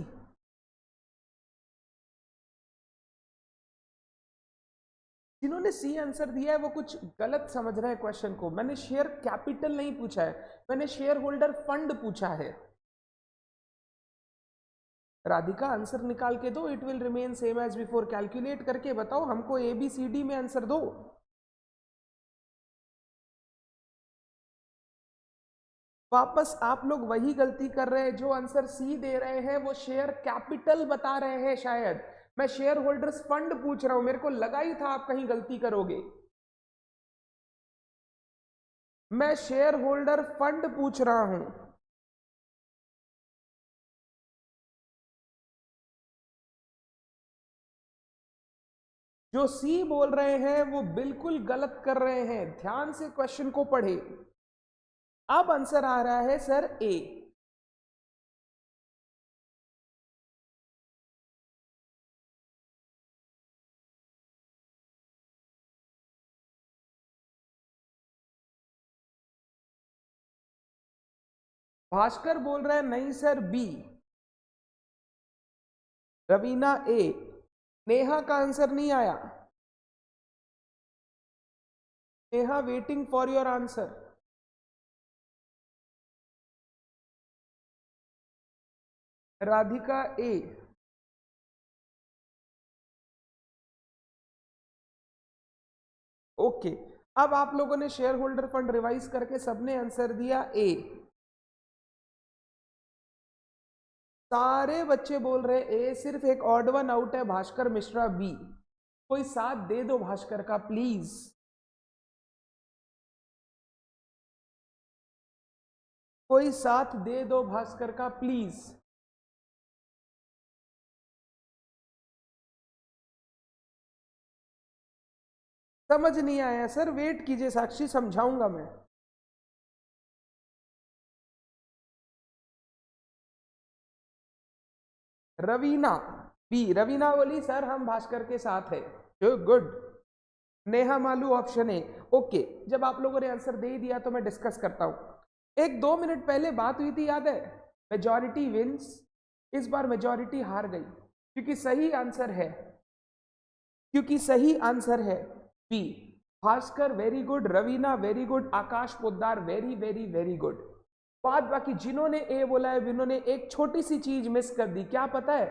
जिन्होंने सी आंसर दिया है वो कुछ गलत समझ रहे हैं क्वेश्चन को। मैंने शेयर कैपिटल नहीं पूछा है, मैंने शेयर होल्डर फंड पूछा है। राधिका आंसर निकाल के दो, it will remain same as before. Calculate करके बताओ हमको, ए बी सी डी में आंसर दो। वापस आप लोग वही गलती कर रहे हैं, जो आंसर सी दे रहे हैं वो शेयर कैपिटल बता रहे हैं शायद। मैं शेयर होल्डर्स फंड पूछ रहा हूं, मेरे को लगा ही था आप कहीं गलती करोगे। मैं शेयर होल्डर फंड पूछ रहा हूं। जो सी बोल रहे हैं वो बिल्कुल गलत कर रहे हैं, ध्यान से क्वेश्चन को पढ़े। अब आंसर आ रहा है सर ए। भास्कर बोल रहे हैं नहीं सर बी, रवीना ए, नेहा का आंसर नहीं आया। Neha waiting for your answer. Radhika A. Okay, अब आप लोगों ने शेयर होल्डर फंड रिवाइज करके सबने आंसर दिया ए। सारे बच्चे बोल रहे ए, सिर्फ एक ऑड वन आउट है भास्कर मिश्रा बी। कोई साथ दे दो भास्कर का प्लीज। कोई साथ दे दो भास्कर का प्लीज। समझ नहीं आया सर, वेट कीजिए साक्षी, समझाऊंगा मैं। रवीना बी। रवीना बोली सर हम भास्कर के साथ है। Good. Neha Malu option A. Okay, जब आप लोगों ने आंसर दे दिया तो मैं डिस्कस करता हूं। 1-2 मिनट पहले बात हुई थी, याद है? Majority wins. इस बार मेजॉरिटी हार गई क्योंकि सही आंसर है, B. Bhaskar very good, Raveena very good, Akash Poddar very very very good. बाद बाकी जिन्होंने ए बोला है उन्होंने एक छोटी सी चीज मिस कर दी। क्या पता है?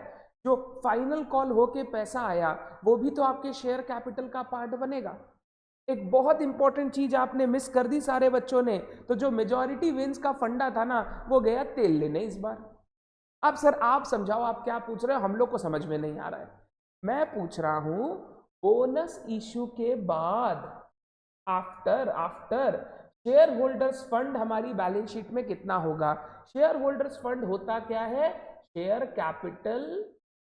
जो फाइनल कॉल होके पैसा आया वो भी तो आपके शेयर कैपिटल का पार्ट बनेगा। एक बहुत इंपॉर्टेंट चीज आपने मिस कर दी सारे बच्चों ने। तो जो मेजॉरिटी विंस का फंडा था ना, वो गया तेल लेने इस बार। अब सर आप समझाओ, आप क्या पूछ रहे हो? हम लोग को समझ में नहीं आ रहा है। मैं पूछ रहा हूं बोनस इश्यू के बाद आफ्टर शेयर होल्डर्स फंड हमारी बैलेंस शीट में कितना होगा? शेयर होल्डर्स फंड होता क्या है? Share capital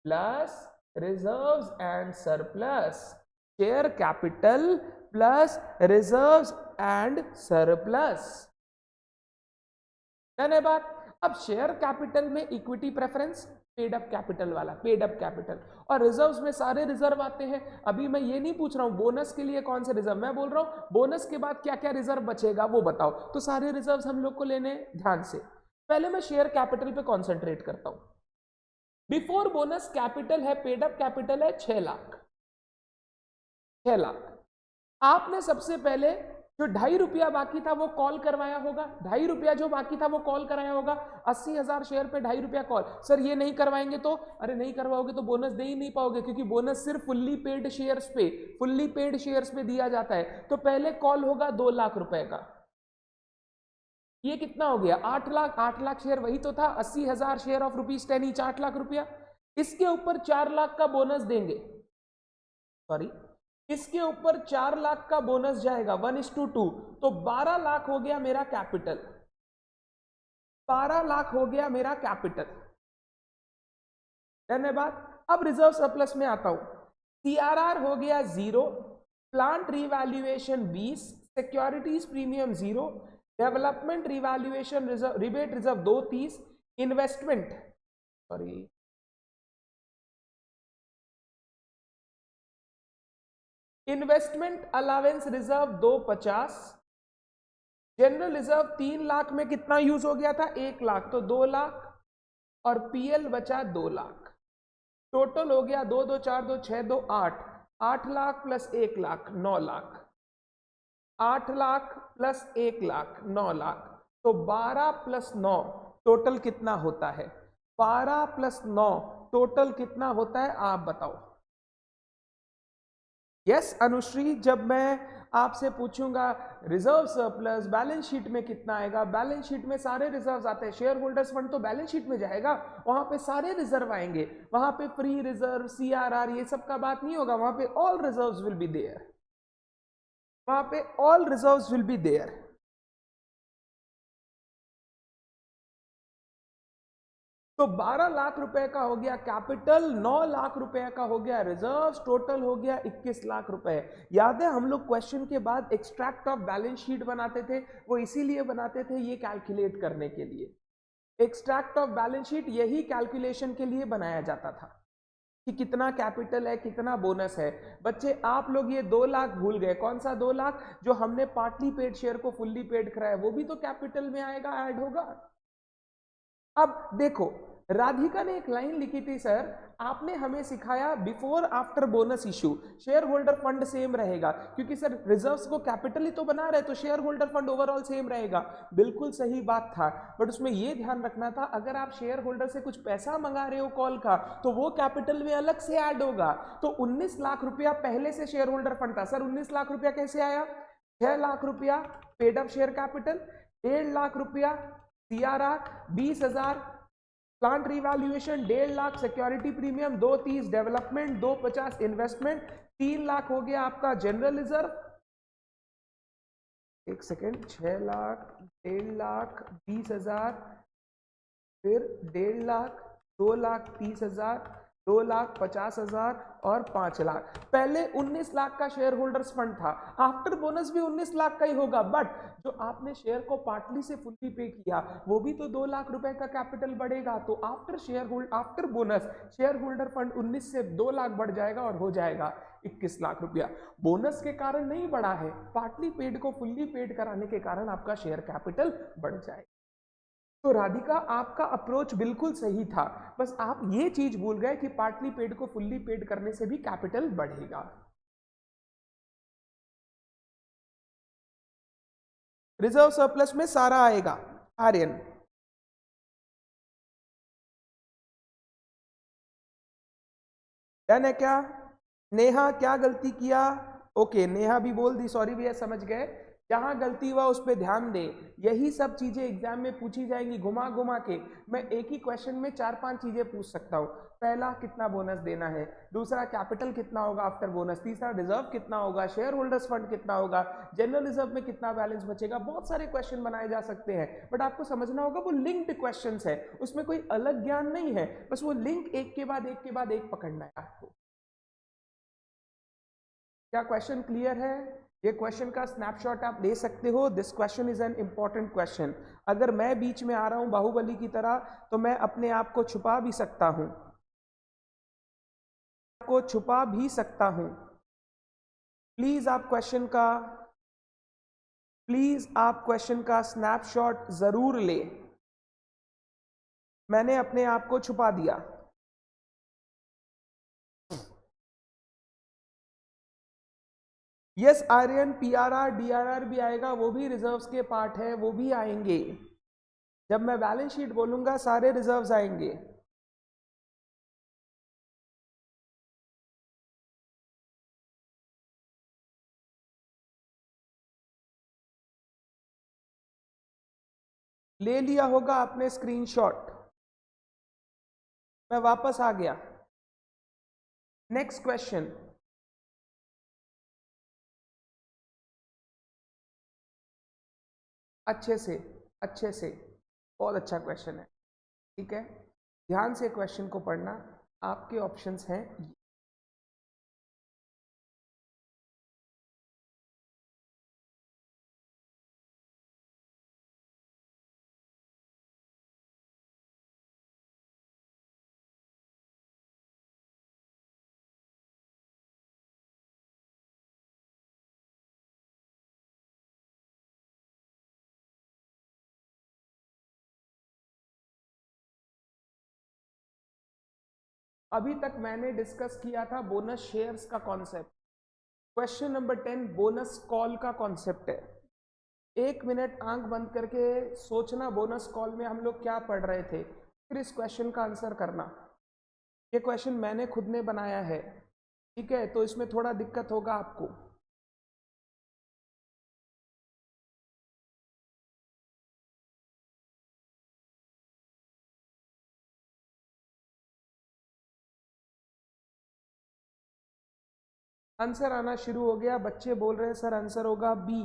plus reserves and surplus. Share capital plus reserves and surplus. Done है बात? अब शेयर कैपिटल में equity preference, paid up capital वाला, पेड अप कैपिटल, और रिजर्व्स में सारे रिजर्व आते हैं। अभी मैं ये नहीं पूछ रहा हूं बोनस के लिए कौन से रिजर्व, मैं बोल रहा हूं बोनस के बाद क्या क्या रिजर्व बचेगा वो बताओ। तो सारे रिजर्व्स हम लोग को लेने ध्यान से। पहले मैं शेयर कैपिटल पे कॉन्सेंट्रेट करता हूं। बिफोर बोनस कैपिटल है, पेड अप कैपिटल है 6 लाख। 6 लाख। आपने सबसे पहले जो 2.5 रुपया बाकी था वो कॉल करवाया होगा। 2.5 रुपया जो बाकी था वो कॉल कराया होगा। 80,000 शेयर पे 2.5 रुपया कॉल। सर ये नहीं करवाएंगे तो? अरे नहीं करवाओगे तो बोनस दे ही नहीं पाओगे, क्योंकि बोनस सिर्फ फुल्ली पेड शेयर्स पे दिया जाता है। तो पहले कॉल होगा 2 लाख रुपए का। ये कितना हो गया? 8 लाख। 8 लाख शेयर वही तो था, 80,000 शेयर ऑफ ₹10 ईच, 8 लाख रुपया। इसके ऊपर 4 लाख का बोनस देंगे, सॉरी इसके ऊपर 4 लाख का बोनस जाएगा 1:2, तो 12 लाख हो गया मेरा कैपिटल। 12 लाख हो गया मेरा कैपिटल। धन्यवाद। अब रिजर्व सरप्लस में आता हूं। सीआरआर हो गया 0, plant revaluation 20, securities premium 0, development revaluation reserve, rebate reserve 230, investment sorry investment allowance reserve 250, general reserve 3 lakh में कितना यूज हो गया था? 1 लाख, तो 2 लाख, और पीएल बचा 2 लाख। टोटल हो गया 2 2 4 2 6 2 8, 8 लाख प्लस 1 लाख 9 लाख, 8 लाख प्लस 1 लाख 9 लाख, तो 12 प्लस 9 टोटल कितना होता है? 12 प्लस 9 टोटल कितना होता है आप बताओ। यस अनुश्री, जब मैं आपसे पूछूंगा रिजर्व सरप्लस बैलेंस शीट में कितना आएगा, बैलेंस शीट में सारे रिजर्व्स आते हैं। शेयर होल्डर्स फंड तो बैलेंस शीट में जाएगा, वहां पे सारे रिजर्व आएंगे। वहां पे फ्री रिजर्व, सीआरआर, ये सब का बात नहीं होगा। वहां पे all reserves will be there, वहां पे all reserves will be there. तो 12 लाख रुपए का हो गया कैपिटल, 9 लाख रुपए का हो गया रिजर्व्स, टोटल हो गया 21 लाख रुपए। याद है हम लोग क्वेश्चन के बाद एक्सट्रैक्ट ऑफ बैलेंस शीट बनाते थे? वो इसीलिए बनाते थे, ये कैलकुलेट करने के लिए। एक्सट्रैक्ट ऑफ बैलेंस शीट यही कैलकुलेशन के लिए बनाया जाता था कि कितना कैपिटल है, कितना बोनस है। बच्चे आप लोग ये 2 लाख भूल गए। कौन सा 2 लाख? जो हमने पार्टली पेड शेयर को फुल्ली पेड कराया, वो भी तो कैपिटल में आएगा, ऐड होगा। अब देखो, राधिका ने एक लाइन लिखी थी, सर आपने हमें सिखाया before after bonus issue share holder fund same रहेगा, क्योंकि सर रिजर्व्स को कैपिटल ही तो बना रहे, तो share holder fund overall same रहेगा। बिल्कुल सही बात था, बट उसमें यह ध्यान रखना था अगर आप शेयर होल्डर से कुछ पैसा मंगा रहे हो कॉल का, तो वो कैपिटल में अलग से ऐड होगा। तो 19 लाख रुपया पहले से शेयर होल्डर फंड था। सर 19 लाख रुपया कैसे आया? 6 लाख रुपया paid up share capital, 1.5 lakh रुपया CRR, 20,000 plant revaluation, 1.5 lakh security premium, 230 development, 250 investment, 3 lakh हो गया आपका जनरल रिजर्व। एक सेकेंड, 6 लाख, 1.5 लाख, 20,000, फिर 1.5 लाख, 2,30,000, 2,50,000 और 5 लाख। पहले 19 लाख का शेयर होल्डर्स फंड था, आफ्टर बोनस भी 19 लाख का ही होगा, बट जो आपने शेयर को पार्टली से फुल्ली पे किया वो भी तो 2 लाख रुपए का कैपिटल बढ़ेगा। तो after bonus share holder fund 19 से 2 लाख बढ़ जाएगा और हो जाएगा 21 लाख रुपया। बोनस के कारण नहीं बढ़ा है, पार्टली पेड को फुल्ली पेड कराने के कारण आपका शेयर कैपिटल बढ़ जाएगा। तो राधिका आपका अप्रोच बिल्कुल सही था, बस आप ये चीज भूल गए कि पार्टली पेड को फुल्ली पेड करने से भी कैपिटल बढ़ेगा। रिजर्व सरप्लस में सारा आएगा। आर्यन, डन है क्या? नेहा क्या गलती किया? ओके, नेहा भी बोल दी, सॉरी भैया समझ गए। जहां गलती हुआ उस पर ध्यान दे, यही सब चीजें एग्जाम में पूछी जाएंगी घुमा घुमा के। मैं एक ही क्वेश्चन में 4-5 चीजें पूछ सकता हूँ। पहला, कितना बोनस देना है, दूसरा कैपिटल कितना होगा आफ्टर बोनस, तीसरा रिजर्व कितना होगा, शेयर होल्डर्स फंड कितना होगा, जनरल रिजर्व में कितना बैलेंस बचेगा। बहुत सारे क्वेश्चन बनाए जा सकते हैं, बट आपको समझना होगा वो लिंक्ड क्वेश्चन है, उसमें कोई अलग ज्ञान नहीं है, बस वो लिंक एक के बाद एक के बाद एक पकड़ना है आपको। क्या क्वेश्चन क्लियर है? ये क्वेश्चन का स्नैपशॉट आप ले सकते हो। This question is an important question. अगर मैं बीच में आ रहा हूं बाहुबली की तरह, तो मैं अपने आप को छुपा भी सकता हूं, प्लीज आप क्वेश्चन का स्नैपशॉट जरूर ले। मैंने अपने आप को छुपा दिया। यस आर्यन, पीआरआर डीआरआर भी आएगा, वो भी रिजर्व्स के पार्ट है, वो भी आएंगे। जब मैं बैलेंस शीट बोलूंगा सारे रिजर्व्स आएंगे। ले लिया होगा आपने स्क्रीनशॉट। मैं वापस आ गया। नेक्स्ट क्वेश्चन, अच्छे से बहुत अच्छा क्वेश्चन है, ठीक है? ध्यान से क्वेश्चन को पढ़ना। आपके ऑप्शंस हैं, अभी तक मैंने डिस्कस किया था बोनस शेयर्स का concept. Question number 10 bonus call का कॉन्सेप्ट है। 1 मिनट आंख बंद करके सोचना, बोनस कॉल में हम लोग क्या पढ़ रहे थे, फिर इस क्वेश्चन का आंसर करना। ये क्वेश्चन मैंने खुद ने बनाया है, ठीक है? तो इसमें थोड़ा दिक्कत होगा आपको। आंसर आना शुरू हो गया, बच्चे बोल रहे हैं सर आंसर होगा बी।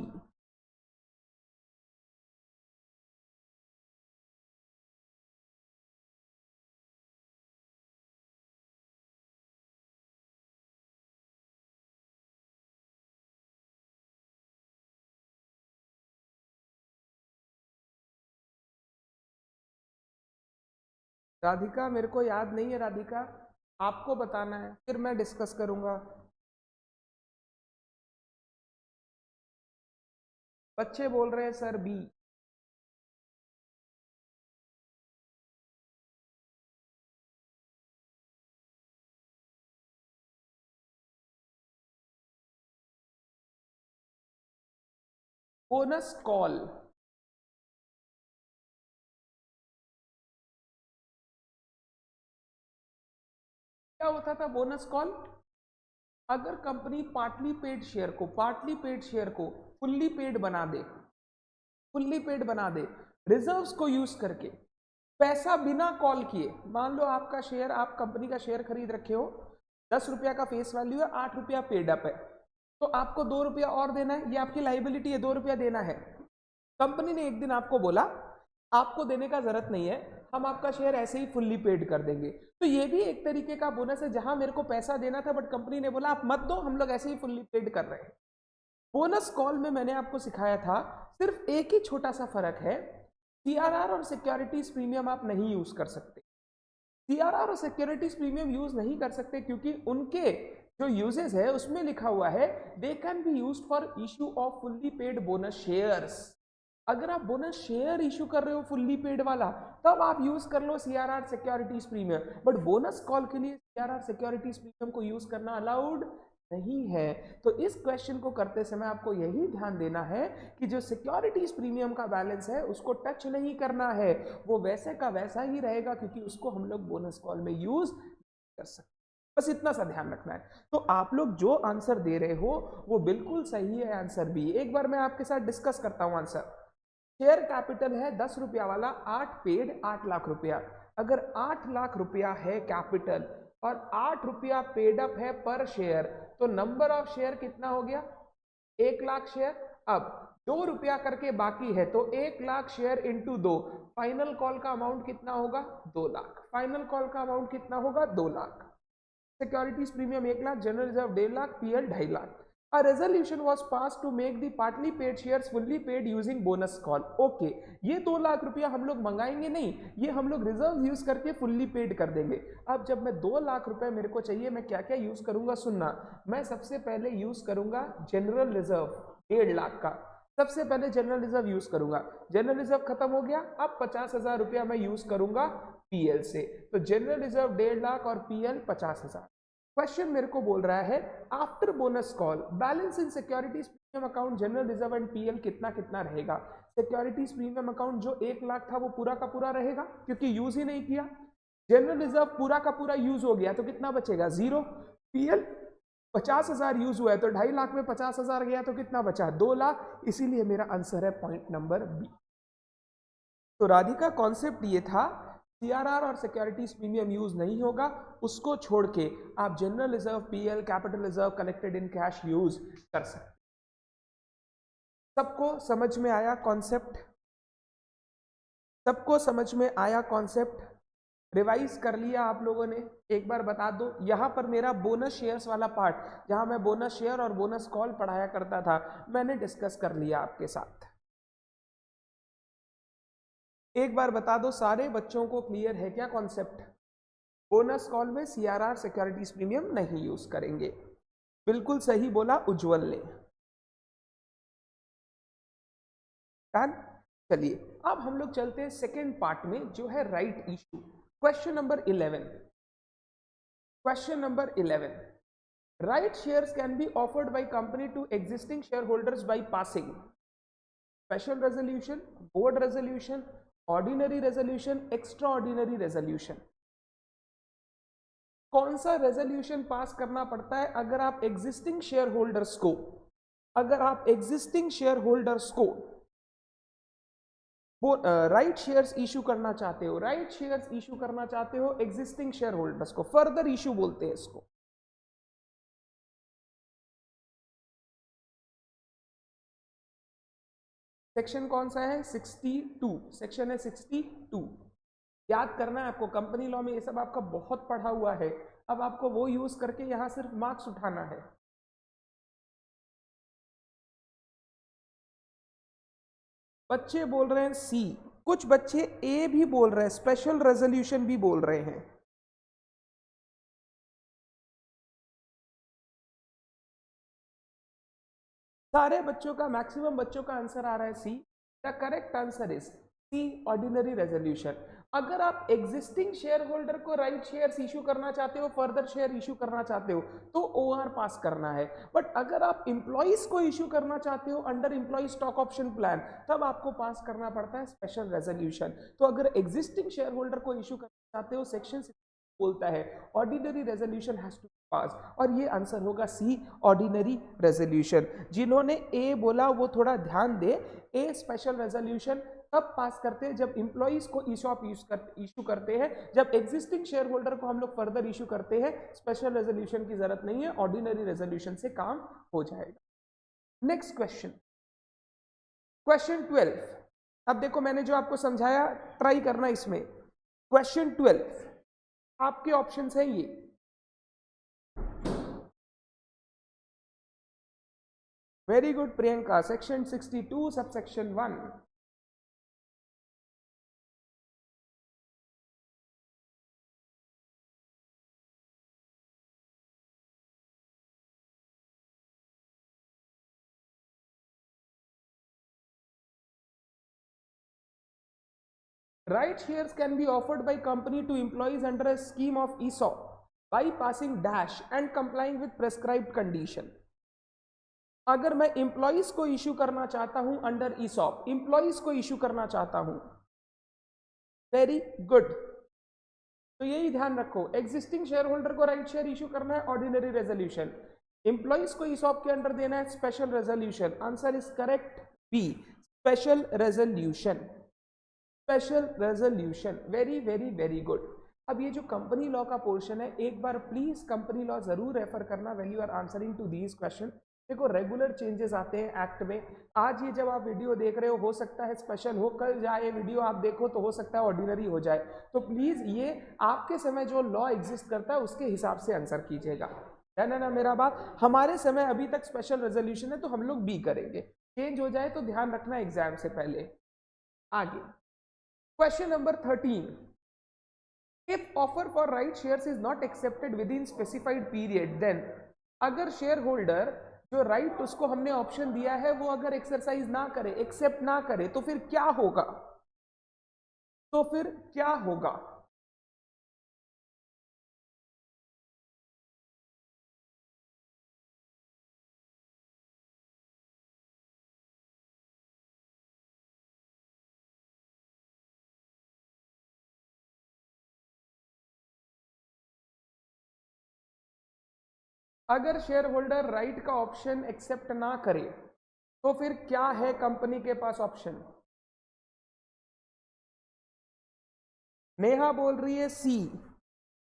राधिका मेरे को याद नहीं है, राधिका आपको बताना है, फिर मैं डिस्कस करूंगा। बच्चे बोल रहे हैं सर बी। Bonus call. क्या होता था बोनस कॉल? अगर कंपनी पार्टली पेड शेयर को फुल्ली पेड बना दे, रिजर्व्स को यूज करके, पैसा बिना कॉल किए, मान लो आपका शेयर, आप कंपनी का शेयर खरीद रखे हो, 10 रुपया का फेस वैल्यू है, 8 रुपया पेड अप है, तो आपको 2 रुपया और देना है, ये आपकी लाइबिलिटी है, 2 रुपया देना है। कंपनी ने एक दिन आपको बोला आपको देने का जरूरत नहीं है, हम आपका शेयर ऐसे ही फुल्ली पेड कर देंगे, तो ये भी एक तरीके का बोनस है, जहां मेरे को पैसा देना था बट कंपनी ने बोला आप मत दो, हम लोग ऐसे ही फुल्ली पेड कर रहे हैं। बोनस कॉल में मैंने आपको सिखाया था, सिर्फ एक ही छोटा सा फर्क है, सीआरआर और सिक्योरिटीज प्रीमियम आप नहीं यूज कर सकते। सीआरआर और सिक्योरिटीज प्रीमियम यूज नहीं कर सकते क्योंकि उनके जो यूजेस है उसमें लिखा हुआ है they can be used for issue off fully paid bonus shares. अगर आप बोनस शेयर इशू कर रहे हो फुल्ली पेड वाला, तब आप यूज कर लो CRR securities premium, but bonus call के लिए सीआरआर सिक्योरिटीज प्रीमियम को यूज करना अलाउड नहीं है। तो इस क्वेश्चन को करते समय आपको यही ध्यान देना है कि जो सिक्योरिटीज प्रीमियम का बैलेंस है उसको टच नहीं करना है, वो वैसे का वैसा ही रहेगा क्योंकि उसको हम लोग बोनस कॉल में यूज कर सकते, बस इतना सा ध्यान रखना है। तो आप लोग जो आंसर दे रहे हो वो बिल्कुल सही है, आंसर बी। एक बार मैं आपके साथ डिस्कस करता हूं आंसर। शेयर कैपिटल है 10 रुपया वाला, 8 पेड 8 लाख रुपया। अगर 8 लाख रुपया है कैपिटल और 8 रुपया पेड अप है पर शेयर, तो नंबर ऑफ शेयर कितना हो गया? 1 लाख शेयर। अब 2 रुपया करके बाकी है, तो 1 lakh share into 2, final call का अमाउंट कितना होगा? 2 लाख। फाइनल कॉल का अमाउंट कितना होगा? 2 lakh. Securities premium 1 lakh, general reserve 1.5 lakh, PL 2.5 lakh. A resolution was passed to make the partly paid shares fully paid using bonus call. Okay, ये 2 लाख रुपया हम लोग मंगाएंगे नहीं, ये हम लोग रिजर्व यूज करके फुल्ली पेड कर देंगे। अब जब मैं 2 लाख रुपए मेरे को चाहिए, मैं क्या क्या यूज करूंगा सुनना। मैं सबसे पहले यूज करूंगा जनरल रिजर्व 1.5 लाख का, सबसे पहले जनरल रिजर्व यूज करूंगा। जनरल रिजर्व खत्म हो गया, अब 50,000 रुपया मैं यूज करूंगा पीएल से, तो जनरल रिजर्व 1.5 लाख और पीएल 50,000। क्वेश्चन मेरे को बोल रहा है after bonus call balance in securities premium account general reserve and PL कितना कितना रहेगा। सिक्योरिटीज प्रीमियम अकाउंट जो 1 लाख था वो पूरा का पूरा रहेगा क्योंकि यूज ही नहीं किया। जनरल रिजर्व पूरा का पूरा यूज हो गया तो कितना बचेगा? 0। पीएल 50,000 यूज हुआ है तो 2.5 लाख में 50,000 गया तो कितना बचा? 2 लाख। इसीलिए मेरा आंसर है पॉइंट नंबर बी। तो राधिका कॉन्सेप्ट ये था, सीआरआर और सिक्योरिटीज प्रीमियम यूज नहीं होगा, उसको छोड़ के आप general reserve, PL, capital reserve, collected in cash use कर सकते। सबको समझ में आया कॉन्सेप्ट? सबको समझ में आया कॉन्सेप्ट? रिवाइज कर लिया आप लोगों ने? एक बार बता दो, यहां पर मेरा बोनस शेयर्स वाला पार्ट, जहां मैं बोनस शेयर और बोनस कॉल पढ़ाया करता था, मैंने डिस्कस कर लिया आपके साथ। एक बार बता दो सारे बच्चों को क्लियर है क्या कॉन्सेप्ट? बोनस कॉल में सीआरआर सिक्योरिटीज प्रीमियम नहीं यूज करेंगे। बिल्कुल सही बोला उज्जवल ने। डन। चलिए अब हम लोग चलते हैं सेकेंड पार्ट में, जो है right issue. Question number 11। Question number 11, right shares can be offered by company to existing share holders by passing special resolution, board resolution, ordinary resolution, extra ordinary resolution. कौन सा रेजोल्यूशन पास करना पड़ता है अगर आप एग्जिस्टिंग शेयर होल्डर्स को, वो right shares issue करना चाहते हो, राइट शेयर्स इशू करना चाहते हो एग्जिस्टिंग शेयर होल्डर्स को, फर्दर इशू बोलते हैं इसको। सेक्शन कौन सा है? 62, सेक्शन है 62। याद करना है आपको, कंपनी लॉ में ये सब आपका बहुत पढ़ा हुआ है, अब आपको वो यूज करके यहां सिर्फ मार्क्स उठाना है। बच्चे बोल रहे हैं सी, कुछ बच्चे ए भी बोल रहे हैं, स्पेशल रेजोल्यूशन भी बोल रहे हैं। सारे बच्चों का, मैक्सिमम बच्चों का आंसर आ रहा है C. The correct answer is C ordinary resolution. अगर आप एग्जिस्टिंग शेयर होल्डर को राइट शेयर्स इशू करना चाहते हो, फर्दर शेयर इशू करना चाहते हो, तो ओआर पास करना है। बट अगर आप इंप्लॉइज को इशू करना चाहते हो under employee stock option plan, तब आपको पास करना पड़ता है स्पेशल रेजोल्यूशन। तो अगर एग्जिस्टिंग शेयर होल्डर को इशू करना चाहते हो, सेक्शन बोलता है ऑर्डिनरी रेजोल्यूशन हैज टू पास, और ये आंसर होगा सी ऑर्डिनरी रेजोल्यूशन। जिन्होंने ए बोला वो थोड़ा ध्यान दे, ए स्पेशल रेजोल्यूशन तब पास करते हैं जब इंप्लॉइज को ईशॉप इशू करते हैं, जब एग्जिस्टिंग शेयर होल्डर को हम लोग फर्दर इशू करते हैं स्पेशल रेजोल्यूशन की जरूरत नहीं है, ऑर्डिनरी रेजोल्यूशन से काम हो जाएगा। Next question, question 12। अब देखो मैंने जो आपको समझाया ट्राई करना इसमें। क्वेश्चन 12 आपके ऑप्शंस हैं ये, very good Priyanka, section 62 subsection 1। Right shares can be offered by company to employees under a scheme of ESOP by passing dash and complying with prescribed condition। अगर मैं एम्प्लॉइज को इशू करना चाहता हूं अंडर ESOP, एम्प्लॉइज को issue करना चाहता हूं, वेरी गुड, तो यही ध्यान रखो, एग्जिस्टिंग शेयर होल्डर को राइट शेयर इशू करना है ऑर्डिनरी रेजोल्यूशन, एम्प्लॉइज को ESOP के अंडर देना है special resolution. Answer is correct B, special resolution, special resolution, very very very good. अब ये जो कंपनी लॉ का पोर्शन है, एक बार प्लीज कंपनी लॉ जरूर रेफर करना when you are answering to these question. देखो रेगुलर चेंजेस आते हैं एक्ट में, आज ये जब आप वीडियो देख रहे हो सकता है स्पेशल हो, कल जाए वीडियो आप देखो तो हो सकता है ऑर्डिनरी हो जाए। तो प्लीज ये आपके समय जो लॉ एग्जिस्ट करता है उसके हिसाब से आंसर कीजिएगा, है ना मेरा बात। हमारे समय अभी तक स्पेशल रेजोल्यूशन है तो हम लोग बी करेंगे, चेंज हो जाए तो ध्यान रखना एग्जाम से पहले। आगे question number 13, if offer for right shares is not accepted within specified period, then अगर शेयर होल्डर जो राइट उसको हमने ऑप्शन दिया है वो अगर एक्सरसाइज ना करे, एक्सेप्ट ना करे, तो फिर क्या होगा, तो फिर क्या होगा। अगर शेयर होल्डर राइट का ऑप्शन एक्सेप्ट ना करे तो फिर क्या है कंपनी के पास ऑप्शन। नेहा बोल रही है सी।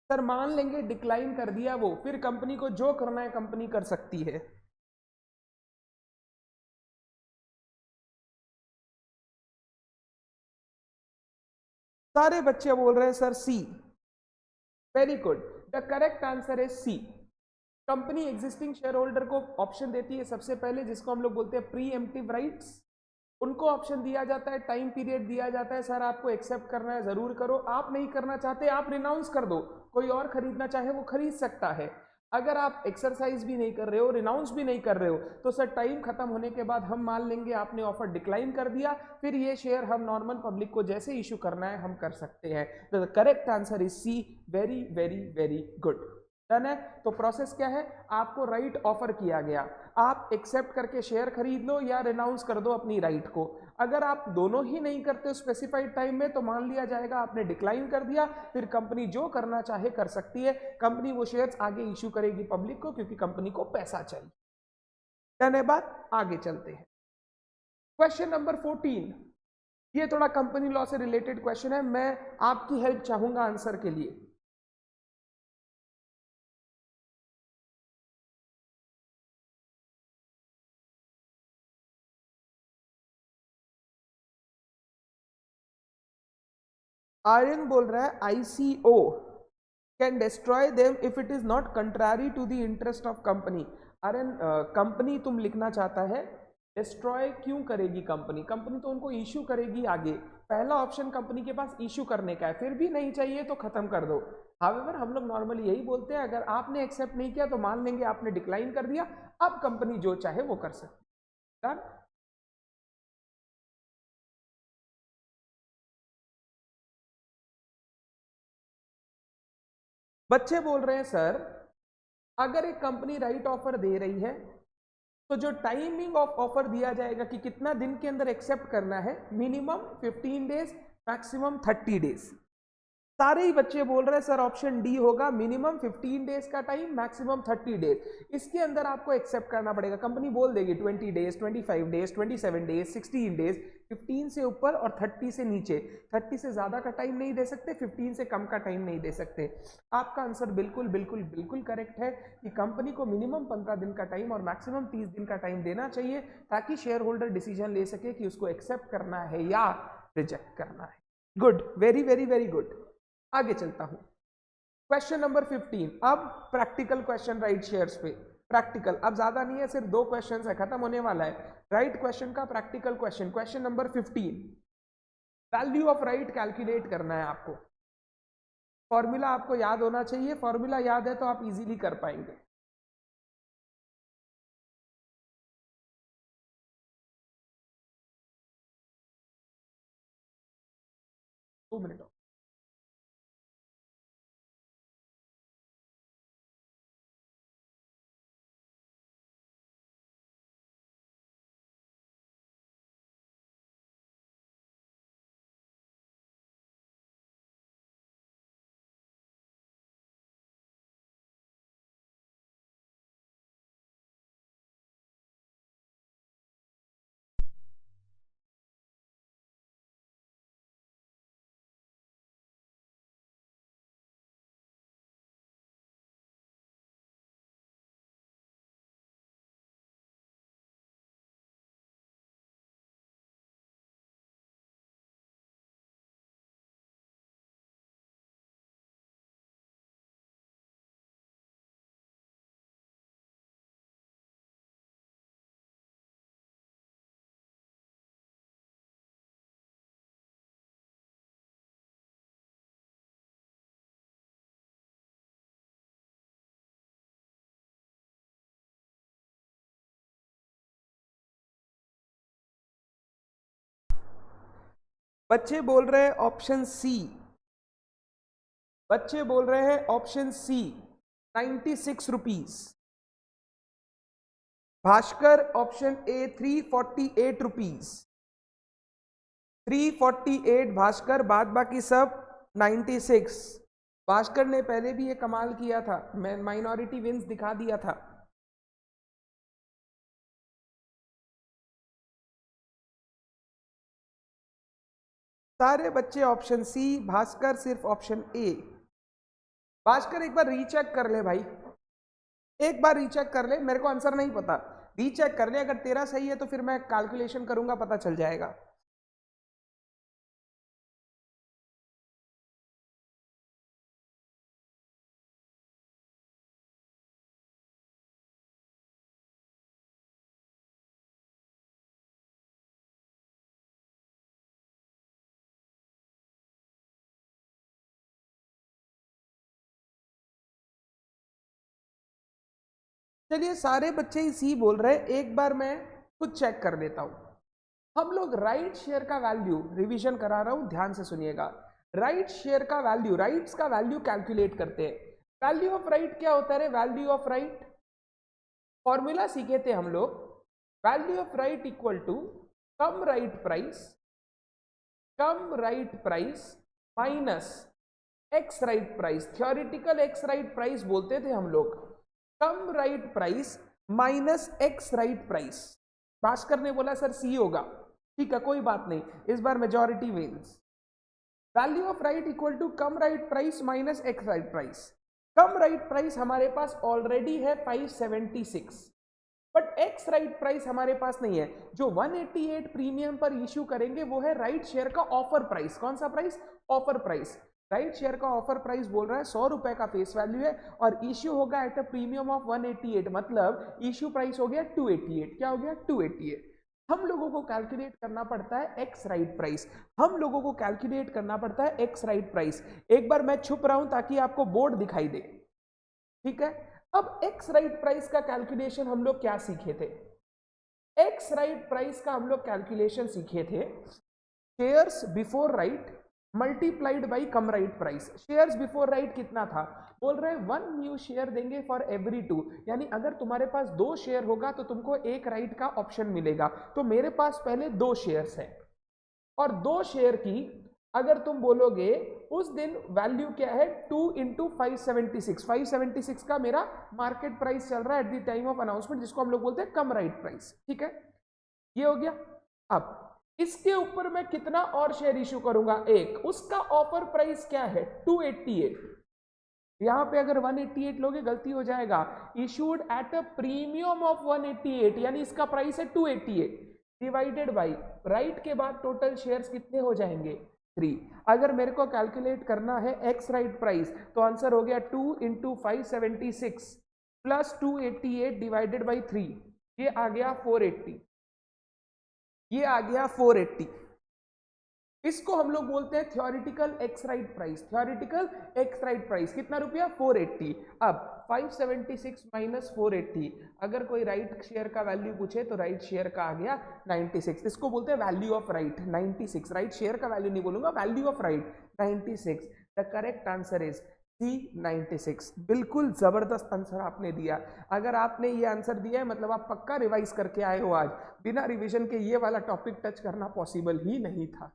सर मान लेंगे डिक्लाइन कर दिया वो, फिर कंपनी को जो करना है कंपनी कर सकती है। सारे बच्चे बोल रहे हैं sir C, very good, the correct answer है C. Company existing share holder को ऑप्शन देती है सबसे पहले, जिसको हम लोग बोलते हैं प्री एम्प्टिव राइट्स। उनको ऑप्शन दिया जाता है, टाइम पीरियड दिया जाता है, सर आपको एक्सेप्ट करना है जरूर करो, आप नहीं करना चाहते आप रिनाउंस कर दो, कोई और खरीदना चाहे वो खरीद सकता है। अगर आप एक्सरसाइज भी नहीं कर रहे हो, रिनाउंस भी नहीं कर रहे हो, तो सर टाइम खत्म होने के बाद हम मान लेंगे आपने ऑफर डिक्लाइन कर दिया, फिर ये शेयर हम नॉर्मल पब्लिक को जैसे इशू करना है हम कर सकते हैं। The correct answer is C, very very very good. Done है। तो प्रोसेस क्या है, आपको राइट ऑफर किया गया, आप एक्सेप्ट करके शेयर खरीद लो या रिनाउंस कर दो अपनी राइट को। अगर आप दोनों ही नहीं करते हो स्पेसिफाइड टाइम में तो मान लिया जाएगा आपने डिक्लाइन कर दिया, फिर कंपनी जो करना चाहे कर सकती है, कंपनी वो शेयर्स आगे इशू करेगी पब्लिक को क्योंकि कंपनी को पैसा चाहिए। डन है बात, आगे चलते हैं। क्वेश्चन नंबर 14, ये थोड़ा कंपनी लॉ से रिलेटेड क्वेश्चन है, मैं आपकी हेल्प चाहूंगा आंसर के लिए। आर्यन बोल रहा है ICO can destroy them if it is not contrary to the interest of company. Aryan company तुम लिखना चाहता है, डिस्ट्रॉय क्यों करेगी कंपनी, कंपनी तो उनको इशू करेगी आगे। पहला ऑप्शन कंपनी के पास इशू करने का है, फिर भी नहीं चाहिए तो खत्म कर दो। हावेवर हम लोग नॉर्मली यही बोलते हैं, अगर आपने एक्सेप्ट नहीं किया तो मान लेंगे आपने डिक्लाइन कर दिया, अब कंपनी जो चाहे वो कर सकती है। बच्चे बोल रहे हैं सर, अगर एक कंपनी राइट ऑफर दे रही है तो जो टाइमिंग ऑफ ऑफर दिया जाएगा कि कितना दिन के अंदर एक्सेप्ट करना है, मिनिमम 15 डेज, मैक्सिमम 30 डेज। सारे ही बच्चे बोल रहे हैं सर ऑप्शन डी होगा, मिनिमम 15 डेज का टाइम, मैक्सिमम 30 डेज। इसके अंदर आपको एक्सेप्ट करना पड़ेगा। कंपनी बोल देगी 20 डेज, 25 डेज, 27 डेज, 16 डेज, 15 से ऊपर और 30 से नीचे। 30 से ज्यादा का टाइम नहीं दे सकते, 15 से कम का टाइम नहीं दे सकते। आपका आंसर बिल्कुल बिल्कुल बिल्कुल करेक्ट है कि कंपनी को मिनिमम 15 दिन का टाइम और मैक्सिमम 30 दिन का टाइम देना चाहिए, ताकि शेयर होल्डर डिसीजन ले सके कि उसको एक्सेप्ट करना है या रिजेक्ट करना है। Good, very very very good. आगे चलता हूं, क्वेश्चन नंबर 15। अब प्रैक्टिकल क्वेश्चन राइट शेयर्स पे। प्रैक्टिकल अब ज्यादा नहीं है, सिर्फ 2 क्वेश्चन है, खत्म होने वाला है। राइट क्वेश्चन का practical question, question number 15। Value of right calculate करना है आपको। फॉर्मूला आपको याद होना चाहिए, फॉर्मूला याद है तो आप इजीली कर पाएंगे। दो मिनट। बच्चे बोल रहे हैं ऑप्शन सी, बच्चे बोल रहे हैं option C 96 rupees. Bhaskar option A 348 rupees. 348 Bhaskar, बाद बाकी सब 96। भास्कर ने पहले भी ये कमाल किया था, मैं माइनॉरिटी विंस दिखा दिया था। सारे बच्चे ऑप्शन सी, भास्कर सिर्फ ऑप्शन ए। भास्कर एक बार रीचेक कर ले भाई, एक बार रीचेक कर ले, मेरे को आंसर नहीं पता, रीचेक कर ले। अगर तेरा सही है तो फिर मैं कैलकुलेशन करूंगा, पता चल जाएगा। चलिए सारे ही सी बोल रहे हैं, एक बार मैं कुछ चेक कर लेता हूं। हम लोग राइट शेयर का वैल्यू, रिवीजन करा रहा हूं, ध्यान से सुनिएगा। राइट शेयर का वैल्यू, राइट्स का वैल्यू कैलकुलेट करते हैं। वैल्यू ऑफ राइट क्या होता है? वैल्यू ऑफ राइट फॉर्मूला सीखे थे हम लोग। Value of right equal to cum right price, cum right price minus ex right price. Theoretical ex right price बोलते थे हम लोग। Cum right price minus ex right price. Bhaskar ने बोला सर सी होगा, ठीक है कोई बात नहीं, इस बार majority wins. Value of right equal to cum right price minus ex right price. Cum right price हमारे पास ऑलरेडी है 576, बट एक्स राइट प्राइस हमारे पास नहीं है। जो 188 प्रीमियम पर इश्यू करेंगे वो है राइट शेयर का ऑफर प्राइस। कौन सा price? Offer price. Right share का ऑफर प्राइस बोल रहा है 100 रुपए का फेस वैल्यू है और इश्यू होगा एट अ प्रीमियम ऑफ 188, मतलब इश्यू प्राइस हो गया 288। क्या हो गया? 288। हम लोगों को कैलकुलेट करना पड़ता है एक्स राइट प्राइस, हम लोगों को कैलकुलेट करना पड़ता है एक्स राइट प्राइस। एक बार मैं छुप रहा हूं ताकि आपको बोर्ड दिखाई दे, ठीक है। अब एक्स राइट प्राइस का कैलकुलेशन हम लोग क्या सीखे थे? एक्स राइट प्राइस का हम लोग कैलकुलेशन सीखे थे shares before right multiplied by come right price. Shares before right कितना था, बोल रहे हैं 1 न्यू शेयर देंगे फॉर एवरी 2, यानी अगर तुम्हारे पास 2 शेयर होगा तो तुमको 1 राइट का ऑप्शन मिलेगा। तो मेरे पास पहले 2 शेयर्स है और 2 शेयर की अगर तुम बोलोगे उस दिन वैल्यू क्या है 2 इंटू 576, 576 का मेरा मार्केट प्राइस चल रहा है at the time of announcement, जिसको हम लोग बोलते हैं कम राइट प्राइस। ठीक है, ये हो गया। अब इसके ऊपर मैं कितना और शेयर इशू करूंगा, एक, उसका ऑफर प्राइस क्या है 288, यहां पे अगर 188 लोगे गलती हो जाएगा, issued at a premium of 188, यानी इसका प्राइस है 288 डिवाइडेड बाई राइट के बाद टोटल शेयर्स कितने हो जाएंगे 3। अगर मेरे को कैलकुलेट करना है एक्स राइट प्राइस तो आंसर हो गया 2 इंटू 576 प्लस 288 डिवाइडेड बाई 3, ये आ गया 480, ये आ गया 480। इसको हम लोग बोलते हैं theoretical ex right price. Theoretical ex right price कितना रुपया 480। अब 576 माइनस 480, अगर कोई राइट शेयर का वैल्यू पूछे तो राइट शेयर का आ गया 96, इसको बोलते हैं value of right 96। Right share का वैल्यू नहीं बोलूंगा, value of right 96। The correct answer is C 96। बिल्कुल जबरदस्त आंसर आपने दिया। अगर आपने ये आंसर दिया है मतलब आप पक्का रिवाइज करके आए हो आज, बिना रिवीजन के ये वाला टॉपिक टच करना पॉसिबल ही नहीं था।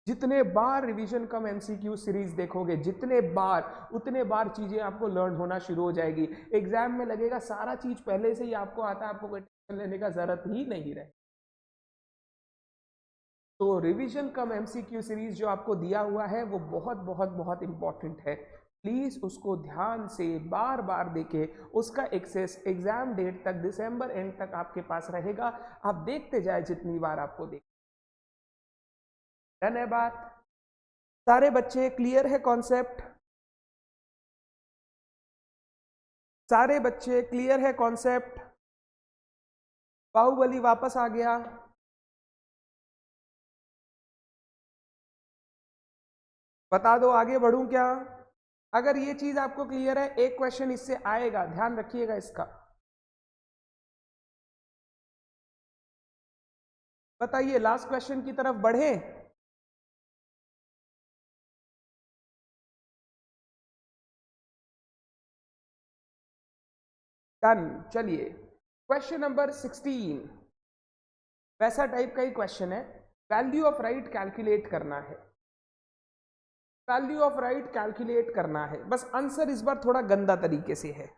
जितने बार रिवीजन कम एमसीक्यू सीरीज देखोगे, जितने बार उतने बार चीजें आपको लर्न होना शुरू हो जाएगी। एग्जाम में लगेगा सारा चीज पहले से ही आपको आता है, आपको कोई टेंशन लेने का जरूरत ही नहीं रहे। तो रिवीजन कम एमसीक्यू सीरीज जो आपको दिया हुआ है वो बहुत बहुत बहुत इंपॉर्टेंट है, प्लीज उसको ध्यान से बार बार देके उसका एक्सेस एग्जाम डेट तक दिसंबर एंड तक आपके पास रहेगा। आप देखते जाए जितनी बार आपको देख। डन है बात, सारे बच्चे क्लियर है कॉन्सेप्ट, सारे बच्चे क्लियर है कॉन्सेप्ट। बाहुबली वापस आ गया, बता दो आगे बढ़ूं क्या। अगर ये चीज आपको क्लियर है, एक क्वेश्चन इससे आएगा, ध्यान रखिएगा इसका। बताइए लास्ट क्वेश्चन की तरफ बढ़े। डन, चलिए क्वेश्चन नंबर 16 वैसा टाइप का ही क्वेश्चन है। वैल्यू ऑफ राइट कैलकुलेट करना है, वैल्यू ऑफ राइट कैलकुलेट करना है, बस आंसर इस बार थोड़ा गंदा तरीके से है।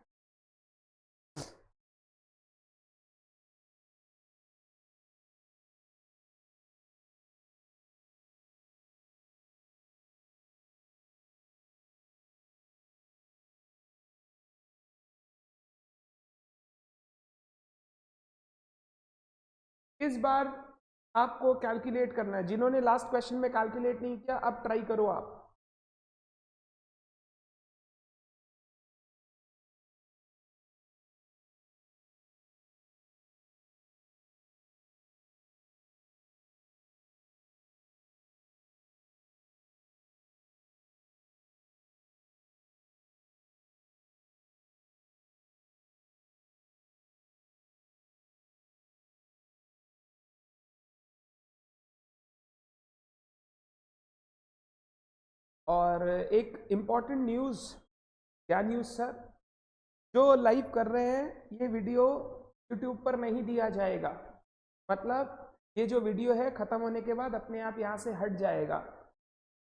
इस बार आपको कैलकुलेट करना है, जिन्होंने लास्ट क्वेश्चन में कैलकुलेट नहीं किया अब ट्राई करो आप। और एक इंपॉर्टेंट न्यूज़, क्या न्यूज़ सर, जो लाइव कर रहे हैं ये वीडियो यूट्यूब पर नहीं दिया जाएगा, मतलब ये जो वीडियो है ख़त्म होने के बाद अपने आप यहाँ से हट जाएगा।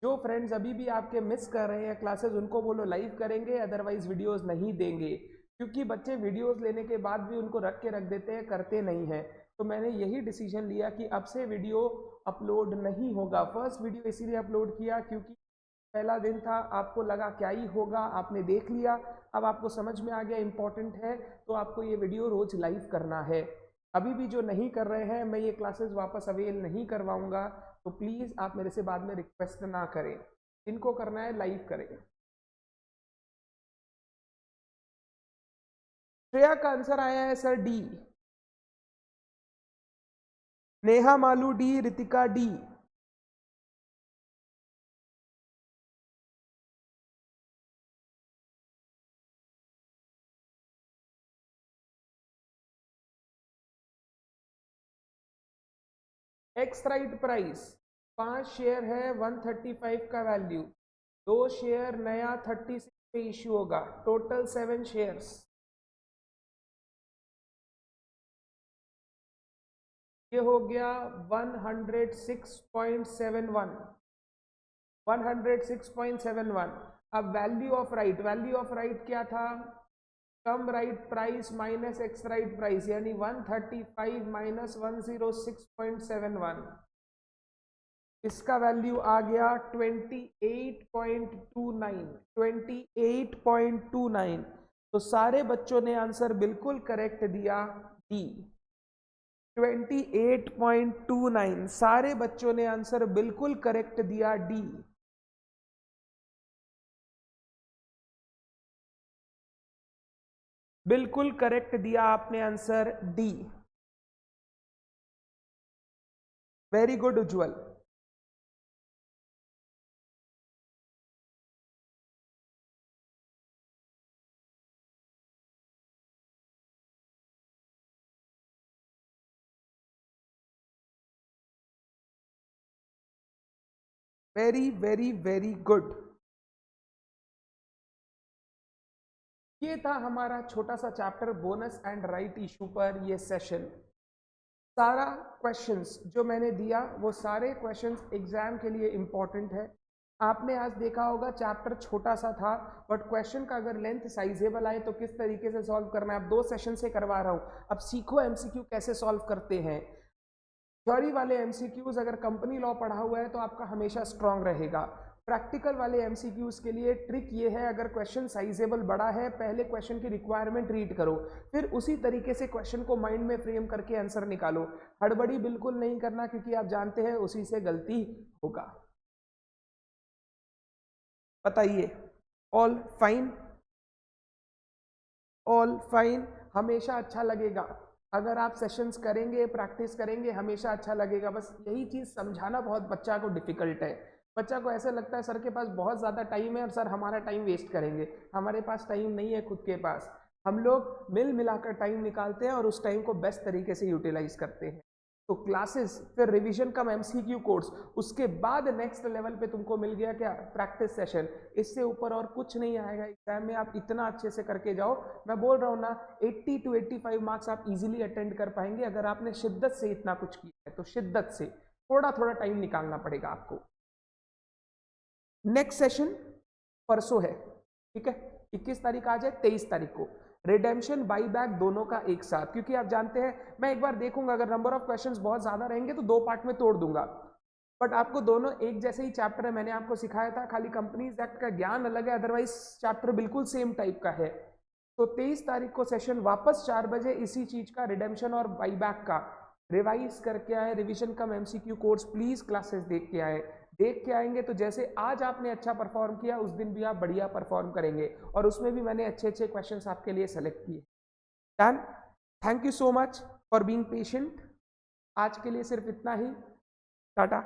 जो फ्रेंड्स अभी भी आपके मिस कर रहे हैं क्लासेस उनको बोलो लाइव करेंगे, अदरवाइज वीडियोस नहीं देंगे, क्योंकि बच्चे वीडियोस लेने के बाद भी उनको रख के रख देते हैं, करते नहीं हैं। तो मैंने यही डिसीजन लिया कि अब से वीडियो अपलोड नहीं होगा। फर्स्ट वीडियो इसीलिए अपलोड किया क्योंकि पहला दिन था, आपको लगा क्या ही होगा, आपने देख लिया, अब आपको समझ में आ गया इम्पोर्टेंट है, तो आपको ये वीडियो रोज लाइव करना है। अभी भी जो नहीं कर रहे हैं मैं ये क्लासेस वापस अवेल नहीं करवाऊंगा, तो प्लीज़ आप मेरे से बाद में रिक्वेस्ट ना करें, इनको करना है लाइव करें। श्रेया का आंसर आया है sir D, Neha Malu D, Ritika D. X right price 5 share है 135 का वैल्यू, 2 शेयर नया 36 पे इश्यू होगा, टोटल 7 शेयर्स। ये हो गया 106.71, 106.71। अब value of right, value of right क्या था, cum right price minus ex right price, यानी 135 माइनस 106.71, इसका वैल्यू आ गया 28.29, 28.29। तो सारे बच्चों ने आंसर बिल्कुल करेक्ट दिया, डी 28.29, सारे बच्चों ने आंसर बिल्कुल करेक्ट दिया, डी। बिल्कुल करेक्ट दिया आपने answer, D. Very good Ujjwal. Very very very good. ये था हमारा छोटा सा chapter bonus and right issue पर ये सेशन। सारा क्वेश्चंस जो मैंने दिया वो सारे क्वेश्चंस एग्जाम के लिए इंपॉर्टेंट है। आपने आज देखा होगा चैप्टर छोटा सा था, बट क्वेश्चन का अगर लेंथ साइजेबल आए तो किस तरीके से सॉल्व करना है। अब 2 सेशन से करवा रहा हूँ, अब सीखो एमसीक्यू कैसे सॉल्व करते हैं। थ्योरी वाले एमसीक्यूज अगर कंपनी लॉ पढ़ा हुआ है तो आपका हमेशा स्ट्रांग रहेगा। प्रैक्टिकल वाले एमसीक्यूज के लिए ट्रिक ये है, अगर क्वेश्चन साइजेबल बड़ा है, पहले क्वेश्चन की रिक्वायरमेंट रीड करो, फिर उसी तरीके से क्वेश्चन को माइंड में फ्रेम करके आंसर निकालो। हड़बड़ी बिल्कुल नहीं करना, क्योंकि आप जानते हैं उसी से गलती होगा। बताइए, ऑल फाइन? All fine. हमेशा अच्छा लगेगा अगर आप सेशंस करेंगे, प्रैक्टिस करेंगे, हमेशा अच्छा लगेगा। बस यही चीज़ समझाना बहुत बच्चा को डिफिकल्ट है। बच्चा को ऐसा लगता है सर के पास बहुत ज़्यादा टाइम है और सर हमारा टाइम वेस्ट करेंगे। हमारे पास टाइम नहीं है खुद के पास, हम लोग मिल मिलाकर टाइम निकालते हैं और उस टाइम को बेस्ट तरीके से यूटिलाइज करते हैं। तो क्लासेस, फिर रिवीजन कम एमसीक्यू कोर्स, उसके बाद नेक्स्ट लेवल पे तुमको मिल गया क्या, प्रैक्टिस सेशन। इससे ऊपर और कुछ नहीं आएगा एग्जाम में। आप इतना अच्छे से करके जाओ, मैं बोल रहा हूँ ना, 80 to 85 मार्क्स आप इजीली अटेंड कर पाएंगे अगर आपने शिद्दत से इतना कुछ किया है। तो शिद्दत से थोड़ा थोड़ा टाइम निकालना पड़ेगा आपको। नेक्स्ट सेशन परसों है, ठीक है, 21 तारीख आज है, 23 तारीख को रिडेम्पशन बाई बैक दोनों का एक साथ। क्योंकि आप जानते हैं मैं एक बार देखूंगा, अगर नंबर ऑफ क्वेश्चंस बहुत ज्यादा रहेंगे तो 2 पार्ट में तोड़ दूंगा, बट आपको दोनों एक जैसे ही चैप्टर है। मैंने आपको सिखाया था, खाली कंपनीज एक्ट का ज्ञान अलग है, अदरवाइज चैप्टर बिल्कुल सेम टाइप का है। तो 23 तारीख को सेशन वापस 4 बजे इसी चीज का, रिडेम्पशन और बाईबैक का रिवाइज करके आए। Revision come MCQ course please classes देख के आए। देख के आएंगे तो जैसे आज आपने अच्छा परफॉर्म किया, उस दिन भी आप बढ़िया परफॉर्म करेंगे, और उसमें भी मैंने अच्छे अच्छे क्वेश्चंस आपके लिए सेलेक्ट किए। Done. Thank you so much for being patient. आज के लिए सिर्फ इतना ही, टाटा।